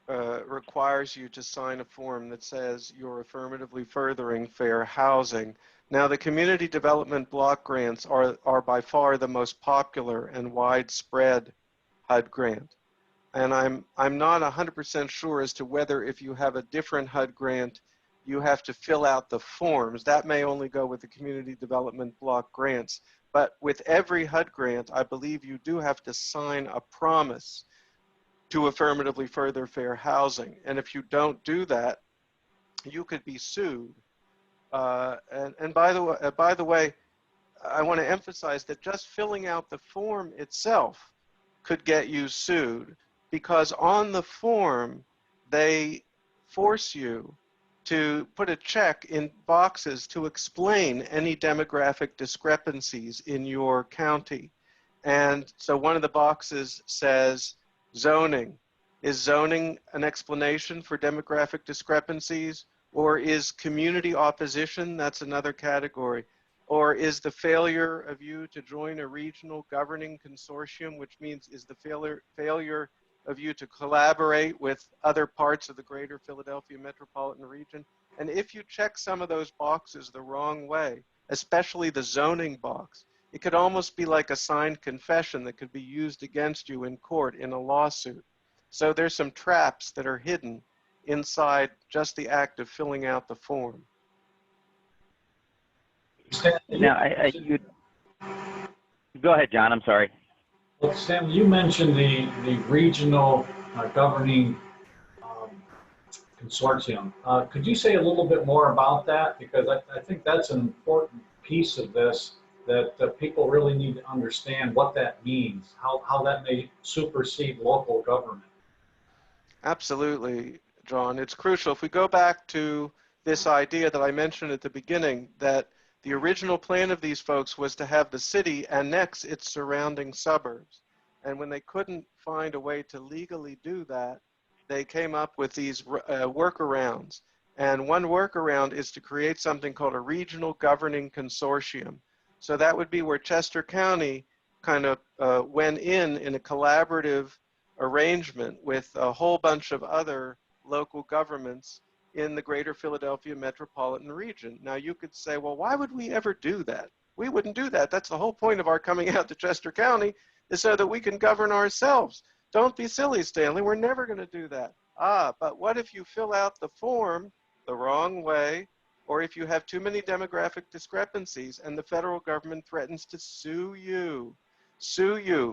requires you to sign a form that says you're affirmatively furthering fair housing. Now, the community development block grants are by far the most popular and widespread HUD grant. And I'm not 100% sure as to whether if you have a different HUD grant, you have to fill out the forms. That may only go with the community development block grants. But with every HUD grant, I believe you do have to sign a promise to affirmatively further fair housing. And if you don't do that, you could be sued. And by the way, I want to emphasize that just filling out the form itself could get you sued, because on the form, they force you to put a check in boxes to explain any demographic discrepancies in your county. And so one of the boxes says zoning. Is zoning an explanation for demographic discrepancies? Or is community opposition, that's another category? Or is the failure of you to join a regional governing consortium, which means is the failure of you to collaborate with other parts of the greater Philadelphia metropolitan region? And if you check some of those boxes the wrong way, especially the zoning box, it could almost be like a signed confession that could be used against you in court in a lawsuit. So there's some traps that are hidden inside just the act of filling out the form. Now, go ahead, John, I'm sorry. Well, Stanley, you mentioned the regional governing Consortium. Could you say a little bit more about that? Because I think that's an important piece of this that people really need to understand what that means, how that may supersede local government. Absolutely, John. It's crucial. If we go back to this idea that I mentioned at the beginning, that the original plan of these folks was to have the city annex its surrounding suburbs. And when they couldn't find a way to legally do that, they came up with these workarounds. And one workaround is to create something called a regional governing consortium. So that would be where Chester County kind of went in a collaborative arrangement with a whole bunch of other local governments in the greater Philadelphia metropolitan region. Now you could say, well, why would we ever do that? We wouldn't do that. That's the whole point of our coming out to Chester County, is so that we can govern ourselves. Don't be silly, Stanley. We're never going to do that. But what if you fill out the form the wrong way, or if you have too many demographic discrepancies and the federal government threatens to sue you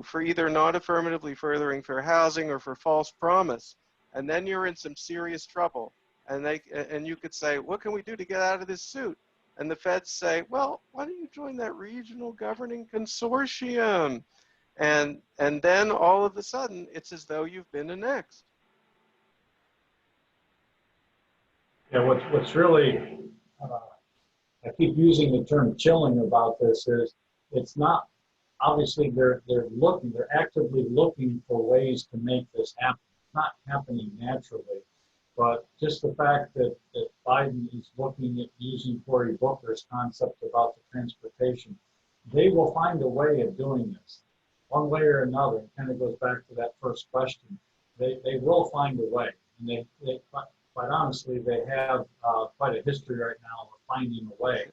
for either not affirmatively furthering fair housing or for false promise, and then you're in some serious trouble. And you could say, what can we do to get out of this suit? And the feds say, well, why don't you join that regional governing consortium? And then all of a sudden, it's as though you've been annexed. Yeah, what's really, I keep using the term chilling about this, is it's not, obviously they're actively looking for ways to make this happen. It's not happening naturally, but just the fact that Biden is looking at using Cory Booker's concept about the transportation, they will find a way of doing this, one way or another. It kind of goes back to that first question. They will find a way, and they quite honestly, they have quite a history right now of finding a way,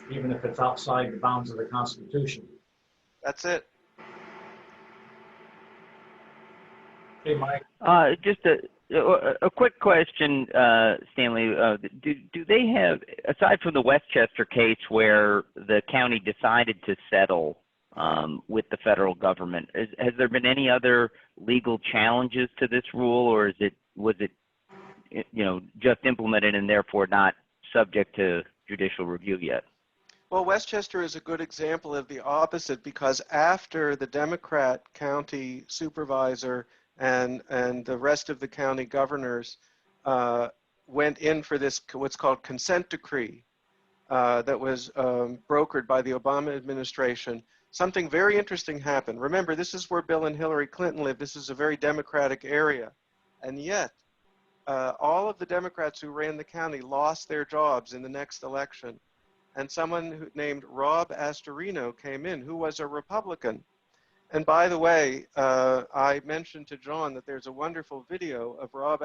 even if it's outside the bounds of the Constitution. That's it. Hey, Mike. Just a quick question, Stanley. Do they have, aside from the Westchester case where the county decided to settle with the federal government, has there been any other legal challenges to this rule, or was it just implemented and therefore not subject to judicial review yet? Well, Westchester is a good example of the opposite, because after the Democrat county supervisor and the rest of the county governors went in for this what's called consent decree that was brokered by the Obama administration, something very interesting happened. Remember, this is where Bill and Hillary Clinton live. This is a very Democratic area. And yet, all of the Democrats who ran the county lost their jobs in the next election. And someone named Rob Astorino came in, who was a Republican. And by the way, I mentioned to John that there's a wonderful video of Rob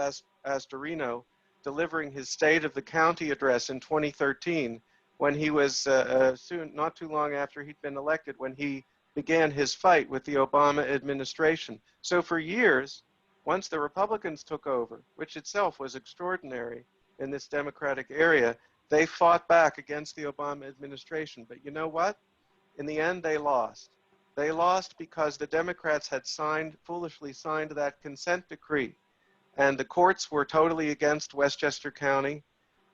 Astorino delivering his State of the County address in 2013, when he was not too long after he'd been elected, when he began his fight with the Obama administration. So for years, once the Republicans took over, which itself was extraordinary in this Democratic area, they fought back against the Obama administration. But you know what? In the end, they lost. They lost because the Democrats had foolishly signed that consent decree. And the courts were totally against Westchester County.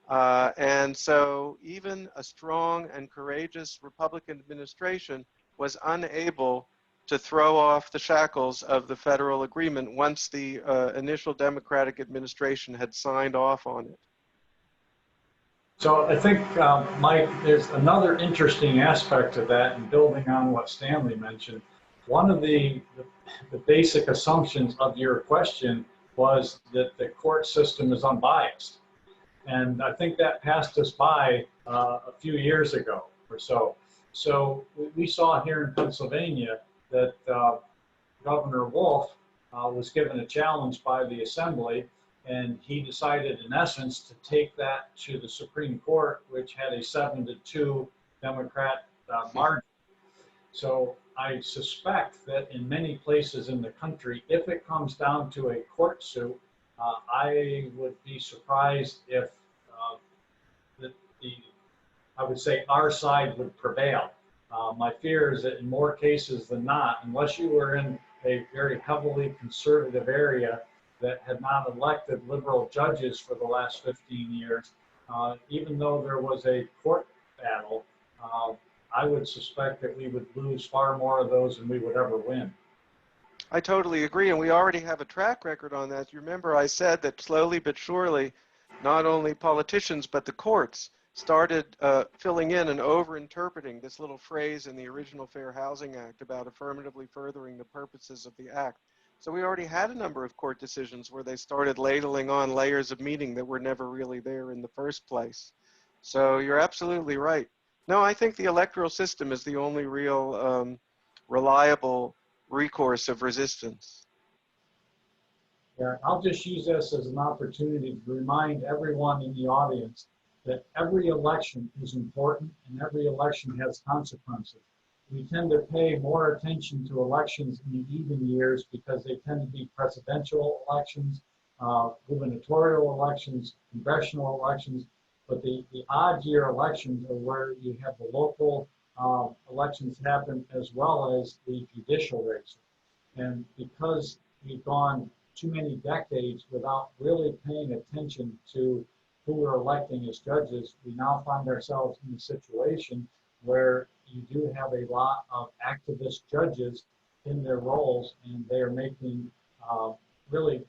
And so even a strong and courageous Republican administration was unable to throw off the shackles of the federal agreement once the initial Democratic administration had signed off on it. So I think, Mike, there's another interesting aspect of that, and building on what Stanley mentioned. One of the basic assumptions of your question was that the court system is unbiased. And I think that passed us by a few years ago or so. So we saw here in Pennsylvania that Governor Wolf was given a challenge by the Assembly, and he decided, in essence, to take that to the Supreme Court, which had a 7-2 Democrat margin. So I suspect that in many places in the country, if it comes down to a court suit, I would be surprised if I would say our side would prevail. My fear is that in more cases than not, unless you were in a very heavily conservative area, that had not elected liberal judges for the last 15 years, even though there was a court battle, I would suspect that we would lose far more of those than we would ever win. I totally agree, and we already have a track record on that. You remember I said that slowly but surely, not only politicians but the courts started filling in and over-interpreting this little phrase in the original Fair Housing Act about affirmatively furthering the purposes of the act. So we already had a number of court decisions where they started ladling on layers of meaning that were never really there in the first place. So you're absolutely right. No, I think the electoral system is the only real reliable recourse of resistance. Yeah, I'll just use this as an opportunity to remind everyone in the audience that every election is important and every election has consequences. We tend to pay more attention to elections in the even years because they tend to be presidential elections, gubernatorial elections, congressional elections, but the odd year elections are where you have the local elections happen as well as the judicial races. And because we've gone too many decades without really paying attention to who we're electing as judges, we now find ourselves in a situation where you do have a lot of activist judges in their roles, and they are making really,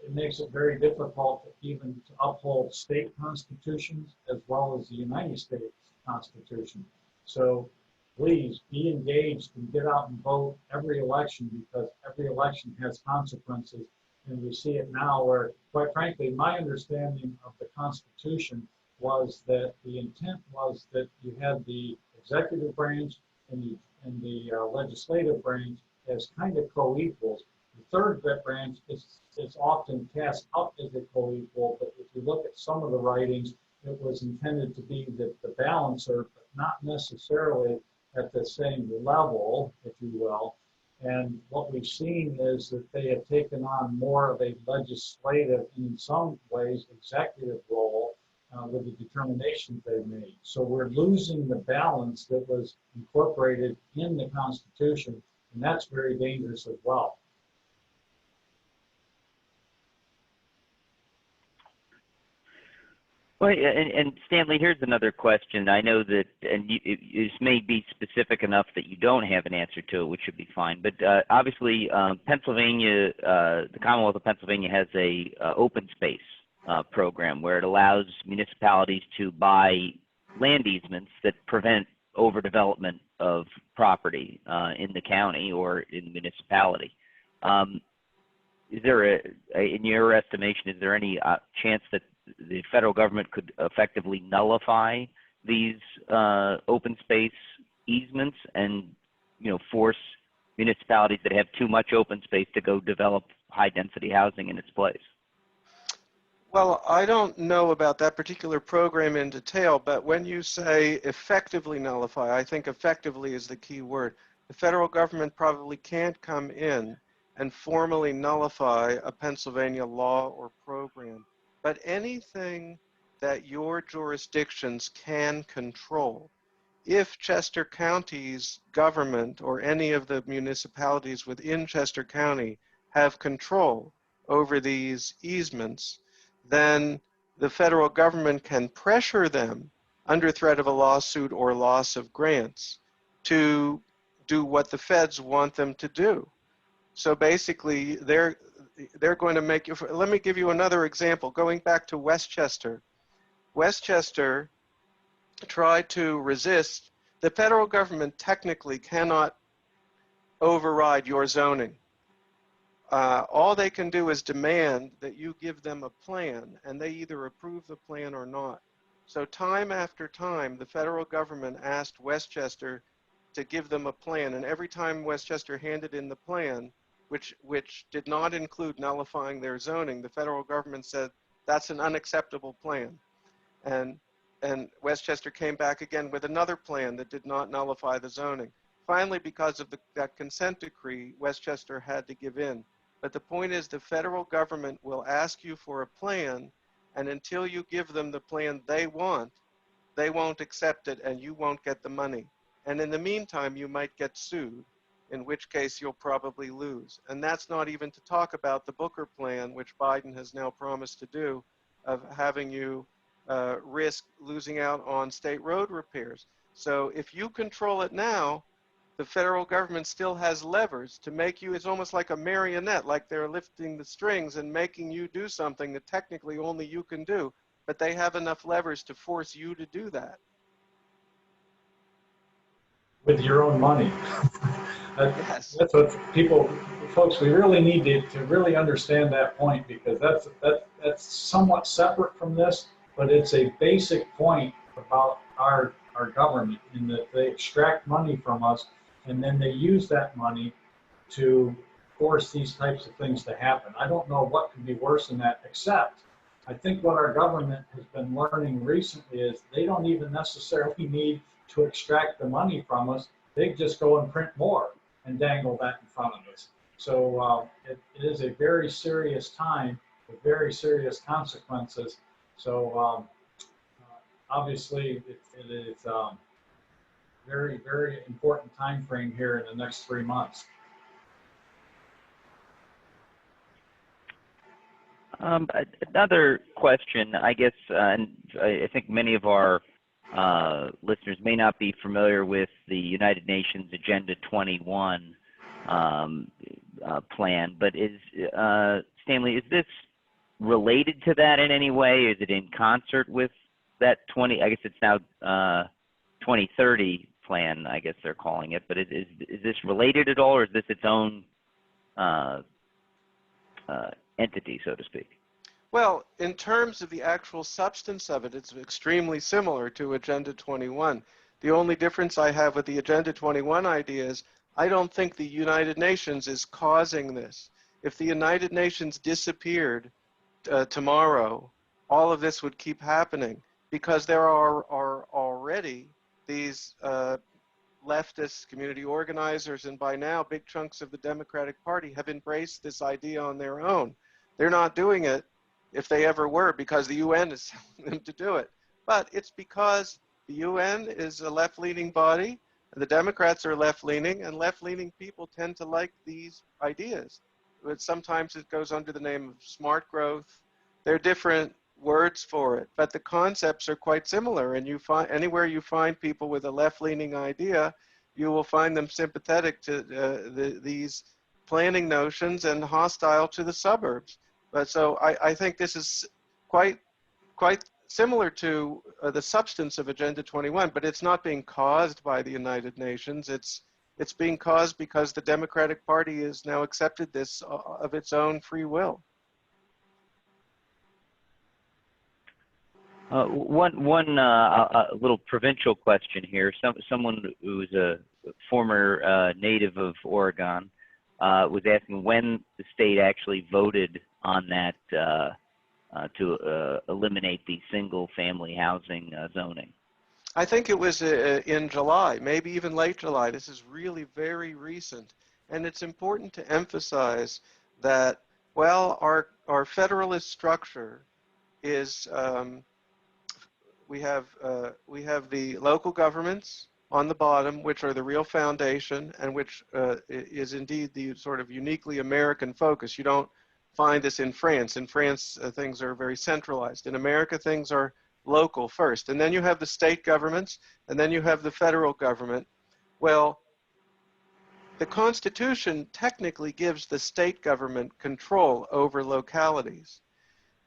it makes it very difficult even to uphold state constitutions as well as the United States Constitution. So please be engaged and get out and vote every election, because every election has consequences. And we see it now where, quite frankly, my understanding of the Constitution was that the intent was that you had the executive branch and the legislative branch as kind of co-equals. The third branch is often cast up as a co-equal, but if you look at some of the writings, it was intended to be the balancer, but not necessarily at the same level, if you will. And what we've seen is that they have taken on more of a legislative, and in some ways executive role with the determinations they've made. So we're losing the balance that was incorporated in the Constitution, and that's very dangerous as well. Well, and Stanley, here's another question. I know that, and this may be specific enough that you don't have an answer to it, which should be fine. But obviously, Pennsylvania, the Commonwealth of Pennsylvania has a open space program where it allows municipalities to buy land easements that prevent overdevelopment of property in the county or in the municipality. Is there, in your estimation, is there any chance that the federal government could effectively nullify these open space easements and, force municipalities that have too much open space to go develop high density housing in its place? Well, I don't know about that particular program in detail, but when you say effectively nullify, I think effectively is the key word. The federal government probably can't come in and formally nullify a Pennsylvania law or program. But anything that your jurisdictions can control, if Chester County's government or any of the municipalities within Chester County have control over these easements, then the federal government can pressure them under threat of a lawsuit or loss of grants to do what the feds want them to do. So basically, they're going to make you, let me give you another example. Going back to Westchester. Westchester tried to resist. The federal government technically cannot override your zoning. All they can do is demand that you give them a plan, and they either approve the plan or not. So time after time, the federal government asked Westchester to give them a plan, and every time Westchester handed in the plan, which did not include nullifying their zoning, the federal government said, that's an unacceptable plan. And Westchester came back again with another plan that did not nullify the zoning. Finally, because of that consent decree, Westchester had to give in. But the point is, the federal government will ask you for a plan, and until you give them the plan they want, they won't accept it and you won't get the money. And in the meantime, you might get sued. in which case you'll probably lose. And that's not even to talk about the Booker plan, which Biden has now promised to do, of having you risk losing out on state road repairs. So if you control it now, the federal government still has levers to make you, it's almost like a marionette, like they're lifting the strings and making you do something that technically only you can do, but they have enough levers to force you to do that. With your own money. Yes. That's what folks, we really need to really understand that point, because that's somewhat separate from this, but it's a basic point about our government, in that they extract money from us and then they use that money to force these types of things to happen. I don't know what could be worse than that, except I think what our government has been learning recently is they don't even necessarily need to extract the money from us. They just go and print more and dangle that in front of us. So it is a very serious time with very serious consequences. So obviously it is very, very important time frame here in the next 3 months. Another question, I guess, and I think many of our listeners may not be familiar with the United Nations Agenda 21 plan, but Stanley, is this related to that in any way? Is it in concert with that I guess it's now 2030 plan, I guess they're calling it, but is this related at all, or is this its own entity, so to speak? Well, in terms of the actual substance of it, it's extremely similar to Agenda 21. The only difference I have with the Agenda 21 idea is I don't think the United Nations is causing this. If the United Nations disappeared tomorrow, all of this would keep happening, because there are already these leftist community organizers, and by now big chunks of the Democratic Party have embraced this idea on their own. They're not doing it, if they ever were, because the UN is telling them to do it. But it's because the UN is a left-leaning body, and the Democrats are left-leaning, and left-leaning people tend to like these ideas. But sometimes it goes under the name of smart growth. There are different words for it, but the concepts are quite similar, and you find anywhere you find people with a left-leaning idea, you will find them sympathetic to these planning notions and hostile to the suburbs. But so I think this is quite similar to the substance of Agenda 21, but it's not being caused by the United Nations. It's being caused because the Democratic Party has now accepted this of its own free will. One little provincial question here. Someone who's a former native of Oregon was asking when the state actually voted on that to eliminate the single-family housing zoning. I think it was in July, maybe even late July. This is really very recent, and it's important to emphasize that, well, our federalist structure is we have the local governments on the bottom, which are the real foundation, and which is indeed the sort of uniquely American focus. You don't find this in France. In France, things are very centralized. In America, things are local first. And then you have the state governments, and then you have the federal government. Well, the Constitution technically gives the state government control over localities.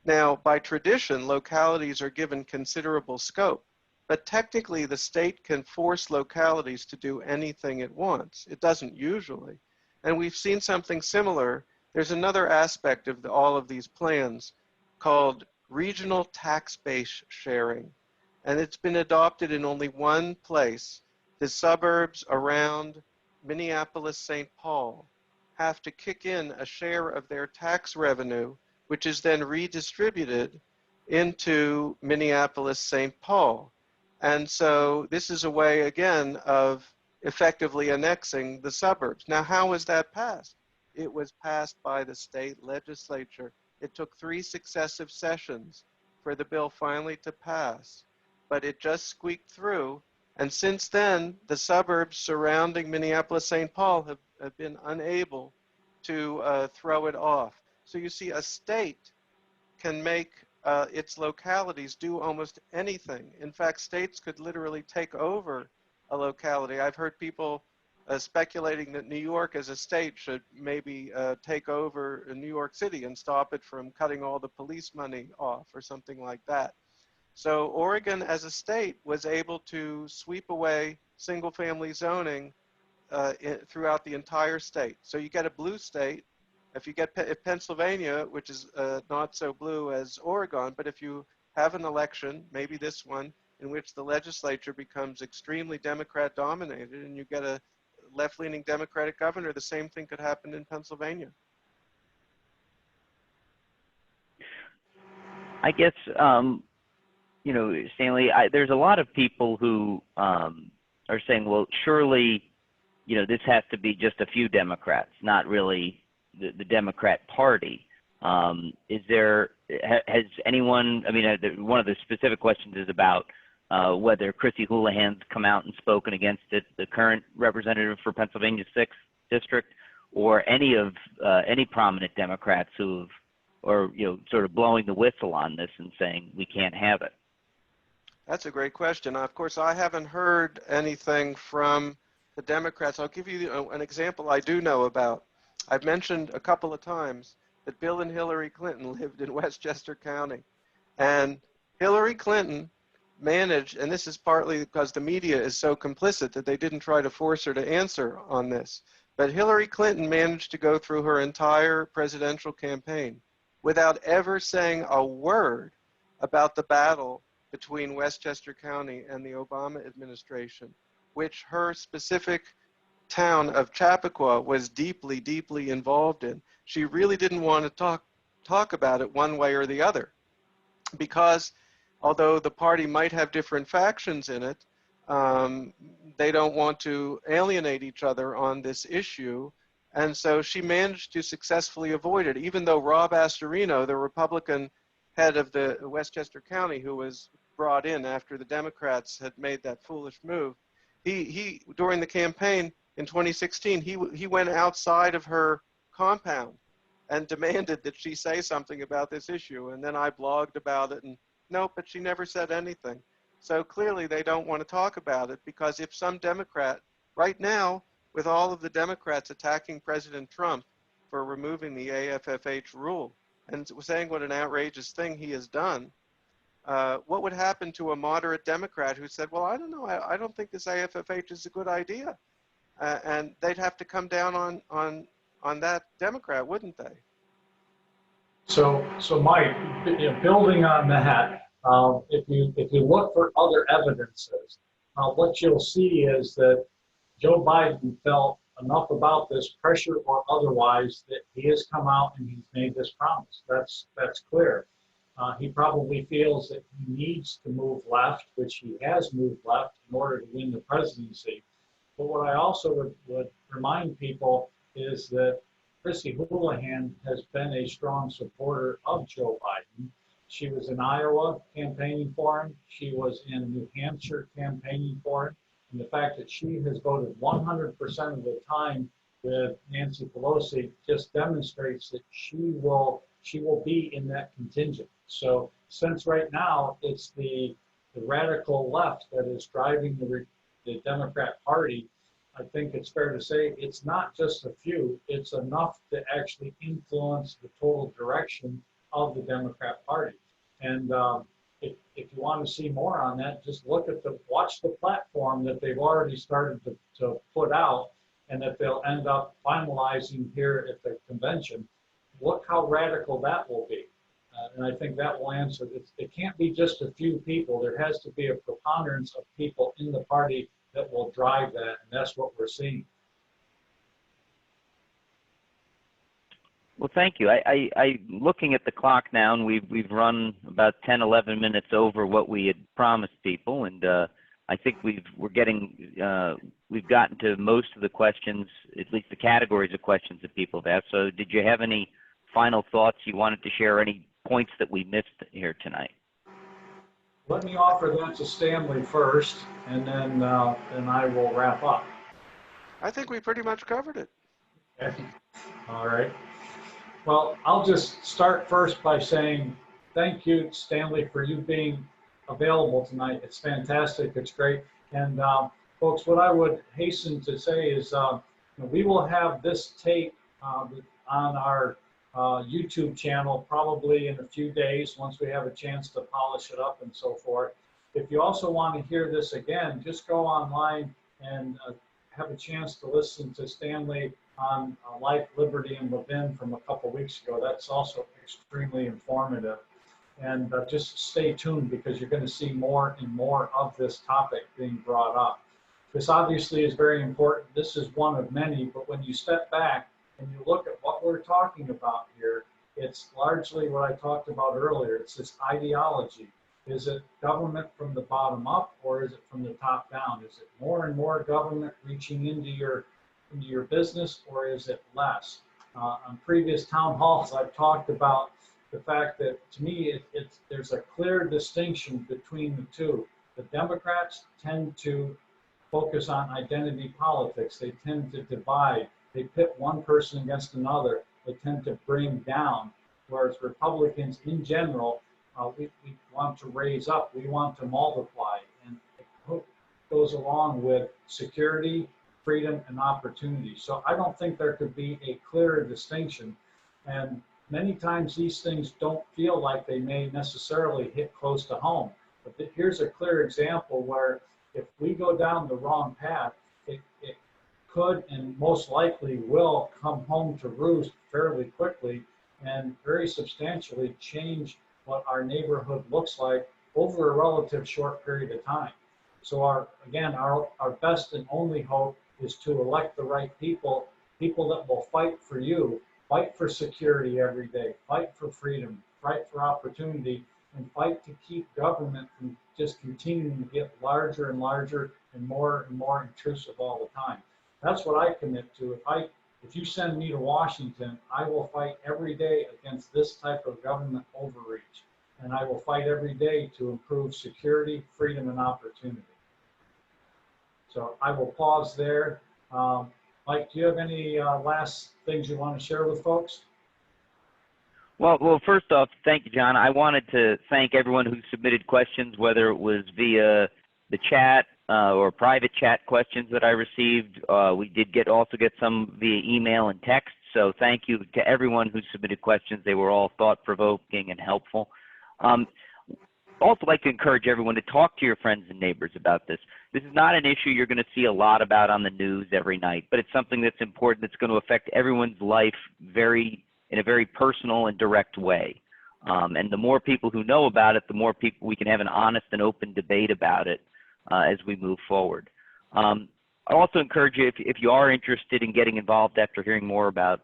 Now, by tradition, localities are given considerable scope, but technically the state can force localities to do anything it wants. It doesn't usually. And we've seen something similar. There's another aspect of all of these plans called regional tax base sharing. And it's been adopted in only one place. The suburbs around Minneapolis-St. Paul have to kick in a share of their tax revenue, which is then redistributed into Minneapolis-St. Paul. And so this is a way, again, of effectively annexing the suburbs. Now, how was that passed? It was passed by the state legislature. It took 3 successive sessions for the bill finally to pass, but it just squeaked through, And since then, the suburbs surrounding Minneapolis-St. Paul have been unable to throw it off. So you see, a state can make its localities do almost anything. In fact, states could literally take over a locality. I've heard people speculating that New York as a state should maybe take over New York City and stop it from cutting all the police money off or something like that. So Oregon as a state was able to sweep away single-family zoning throughout the entire state. So you get a blue state. If Pennsylvania, which is not so blue as Oregon, but if you have an election, maybe this one, in which the legislature becomes extremely Democrat dominated and you get a left-leaning Democratic governor, the same thing could happen in Pennsylvania. I guess, you know, Stanley, there's a lot of people who are saying, well, surely, you know, this has to be just a few Democrats, not really the Democrat Party. Has anyone, I mean, one of the specific questions is about whether Chrissy Houlihan's come out and spoken against it, the current representative for Pennsylvania's 6th district, or any prominent Democrats who've, or, you know, sort of blowing the whistle on this and saying we can't have it. That's a great question. Of course, I haven't heard anything from the Democrats. I'll give you an example I do know about. I've mentioned a couple of times that Bill and Hillary Clinton lived in Westchester County. And Hillary Clinton managed, and this is partly because the media is so complicit that they didn't try to force her to answer on this, but Hillary Clinton managed to go through her entire presidential campaign without ever saying a word about the battle between Westchester County and the Obama administration, which her specific town of Chappaqua was deeply, deeply involved in. She really didn't want to talk about it one way or the other, because although the party might have different factions in it, they don't want to alienate each other on this issue. And so she managed to successfully avoid it, even though Rob Astorino, the Republican head of the Westchester County, who was brought in after the Democrats had made that foolish move, he during the campaign in 2016, he went outside of her compound and demanded that she say something about this issue. And then I blogged about it, and nope, but she never said anything. So clearly they don't want to talk about it, because if some Democrat, right now, with all of the Democrats attacking President Trump for removing the AFFH rule and saying what an outrageous thing he has done, what would happen to a moderate Democrat who said, well, I don't know, I don't think this AFFH is a good idea? And they'd have to come down on that Democrat, wouldn't they? So Mike, building on that, if you look for other evidences, what you'll see is that Joe Biden felt enough about this, pressure or otherwise, that he has come out and he's made this promise. That's clear. He probably feels that he needs to move left, which he has moved left in order to win the presidency. But what I also would remind people is that Chrissy Houlihan has been a strong supporter of Joe Biden. She was in Iowa campaigning for him. She was in New Hampshire campaigning for him. And the fact that she has voted 100% of the time with Nancy Pelosi just demonstrates that she will be in that contingent. So since right now it's the radical left that is driving the Democrat Party, I think it's fair to say it's not just a few, it's enough to actually influence the total direction of the Democrat Party. And if you want to see more on that, just watch the platform that they've already started to put out and that they'll end up finalizing here at the convention. Look how radical that will be. And I think that will answer it. It can't be just a few people. There has to be a preponderance of people in the party that will drive that, and that's what we're seeing. Well, thank you. I looking at the clock now, and we've run about 10, 11 minutes over what we had promised people, and I think we've gotten to most of the questions, at least the categories of questions that people have asked. So, did you have any final thoughts you wanted to share? Any points that we missed here tonight? Let me offer that to Stanley first, and then I will wrap up. I think we pretty much covered it. Okay. All right. Well, I'll just start first by saying thank you, Stanley, for you being available tonight. It's fantastic. It's great. And folks, what I would hasten to say is we will have this tape on our YouTube channel probably in a few days once we have a chance to polish it up and so forth. If you also want to hear this again, just go online and have a chance to listen to Stanley on Life, Liberty, and Levin from a couple weeks ago. That's also extremely informative. And just stay tuned because you're going to see more and more of this topic being brought up. This obviously is very important. This is one of many, but when you step back and you look at what we're talking about here, it's largely what I talked about earlier. It's this ideology. Is it government from the bottom up, or is it from the top down? Is it more and more government reaching into your business, or is it less? On previous town halls, I've talked about the fact that, to me, there's a clear distinction between the two. The Democrats tend to focus on identity politics. They tend to divide. They pit one person against another. They tend to bring down, whereas Republicans in general, we want to raise up. We want to multiply. And it goes along with security, freedom, and opportunity. So I don't think there could be a clearer distinction. And many times these things don't feel like they may necessarily hit close to home. But here's a clear example where if we go down the wrong path, it could and most likely will come home to roost fairly quickly and very substantially change what our neighborhood looks like over a relative short period of time. So our best and only hope is to elect the right people that will fight for you, fight for security every day, fight for freedom, fight for opportunity, and fight to keep government from just continuing to get larger and larger and more intrusive all the time. That's what I commit to. If you send me to Washington, I will fight every day against this type of government overreach. And I will fight every day to improve security, freedom, and opportunity. So I will pause there. Mike, do you have any last things you want to share with folks? Well, first off, thank you, John. I wanted to thank everyone who submitted questions, whether it was via the chat or private chat questions that I received. We did also get some via email and text. So thank you to everyone who submitted questions. They were all thought-provoking and helpful. Also like to encourage everyone to talk to your friends and neighbors about this. This is not an issue you're going to see a lot about on the news every night, but it's something that's important that's going to affect everyone's life in a very personal and direct way. And the more people who know about it, the more people we can have an honest and open debate about it as we move forward. I also encourage you, if you are interested in getting involved after hearing more about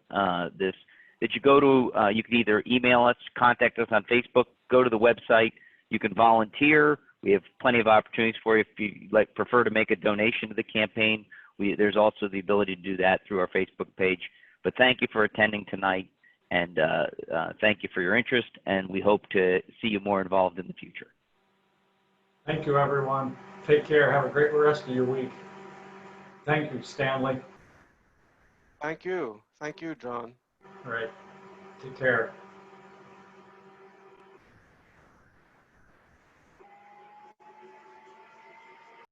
this, that you go to, you can either email us, contact us on Facebook, go to the website. You can volunteer. We have plenty of opportunities for you. If you prefer to make a donation to the campaign, there's also the ability to do that through our Facebook page. But thank you for attending tonight, and thank you for your interest, and we hope to see you more involved in the future. Thank you, everyone. Take care. Have a great rest of your week. Thank you, Stanley. Thank you. Thank you, John. All right. Take care.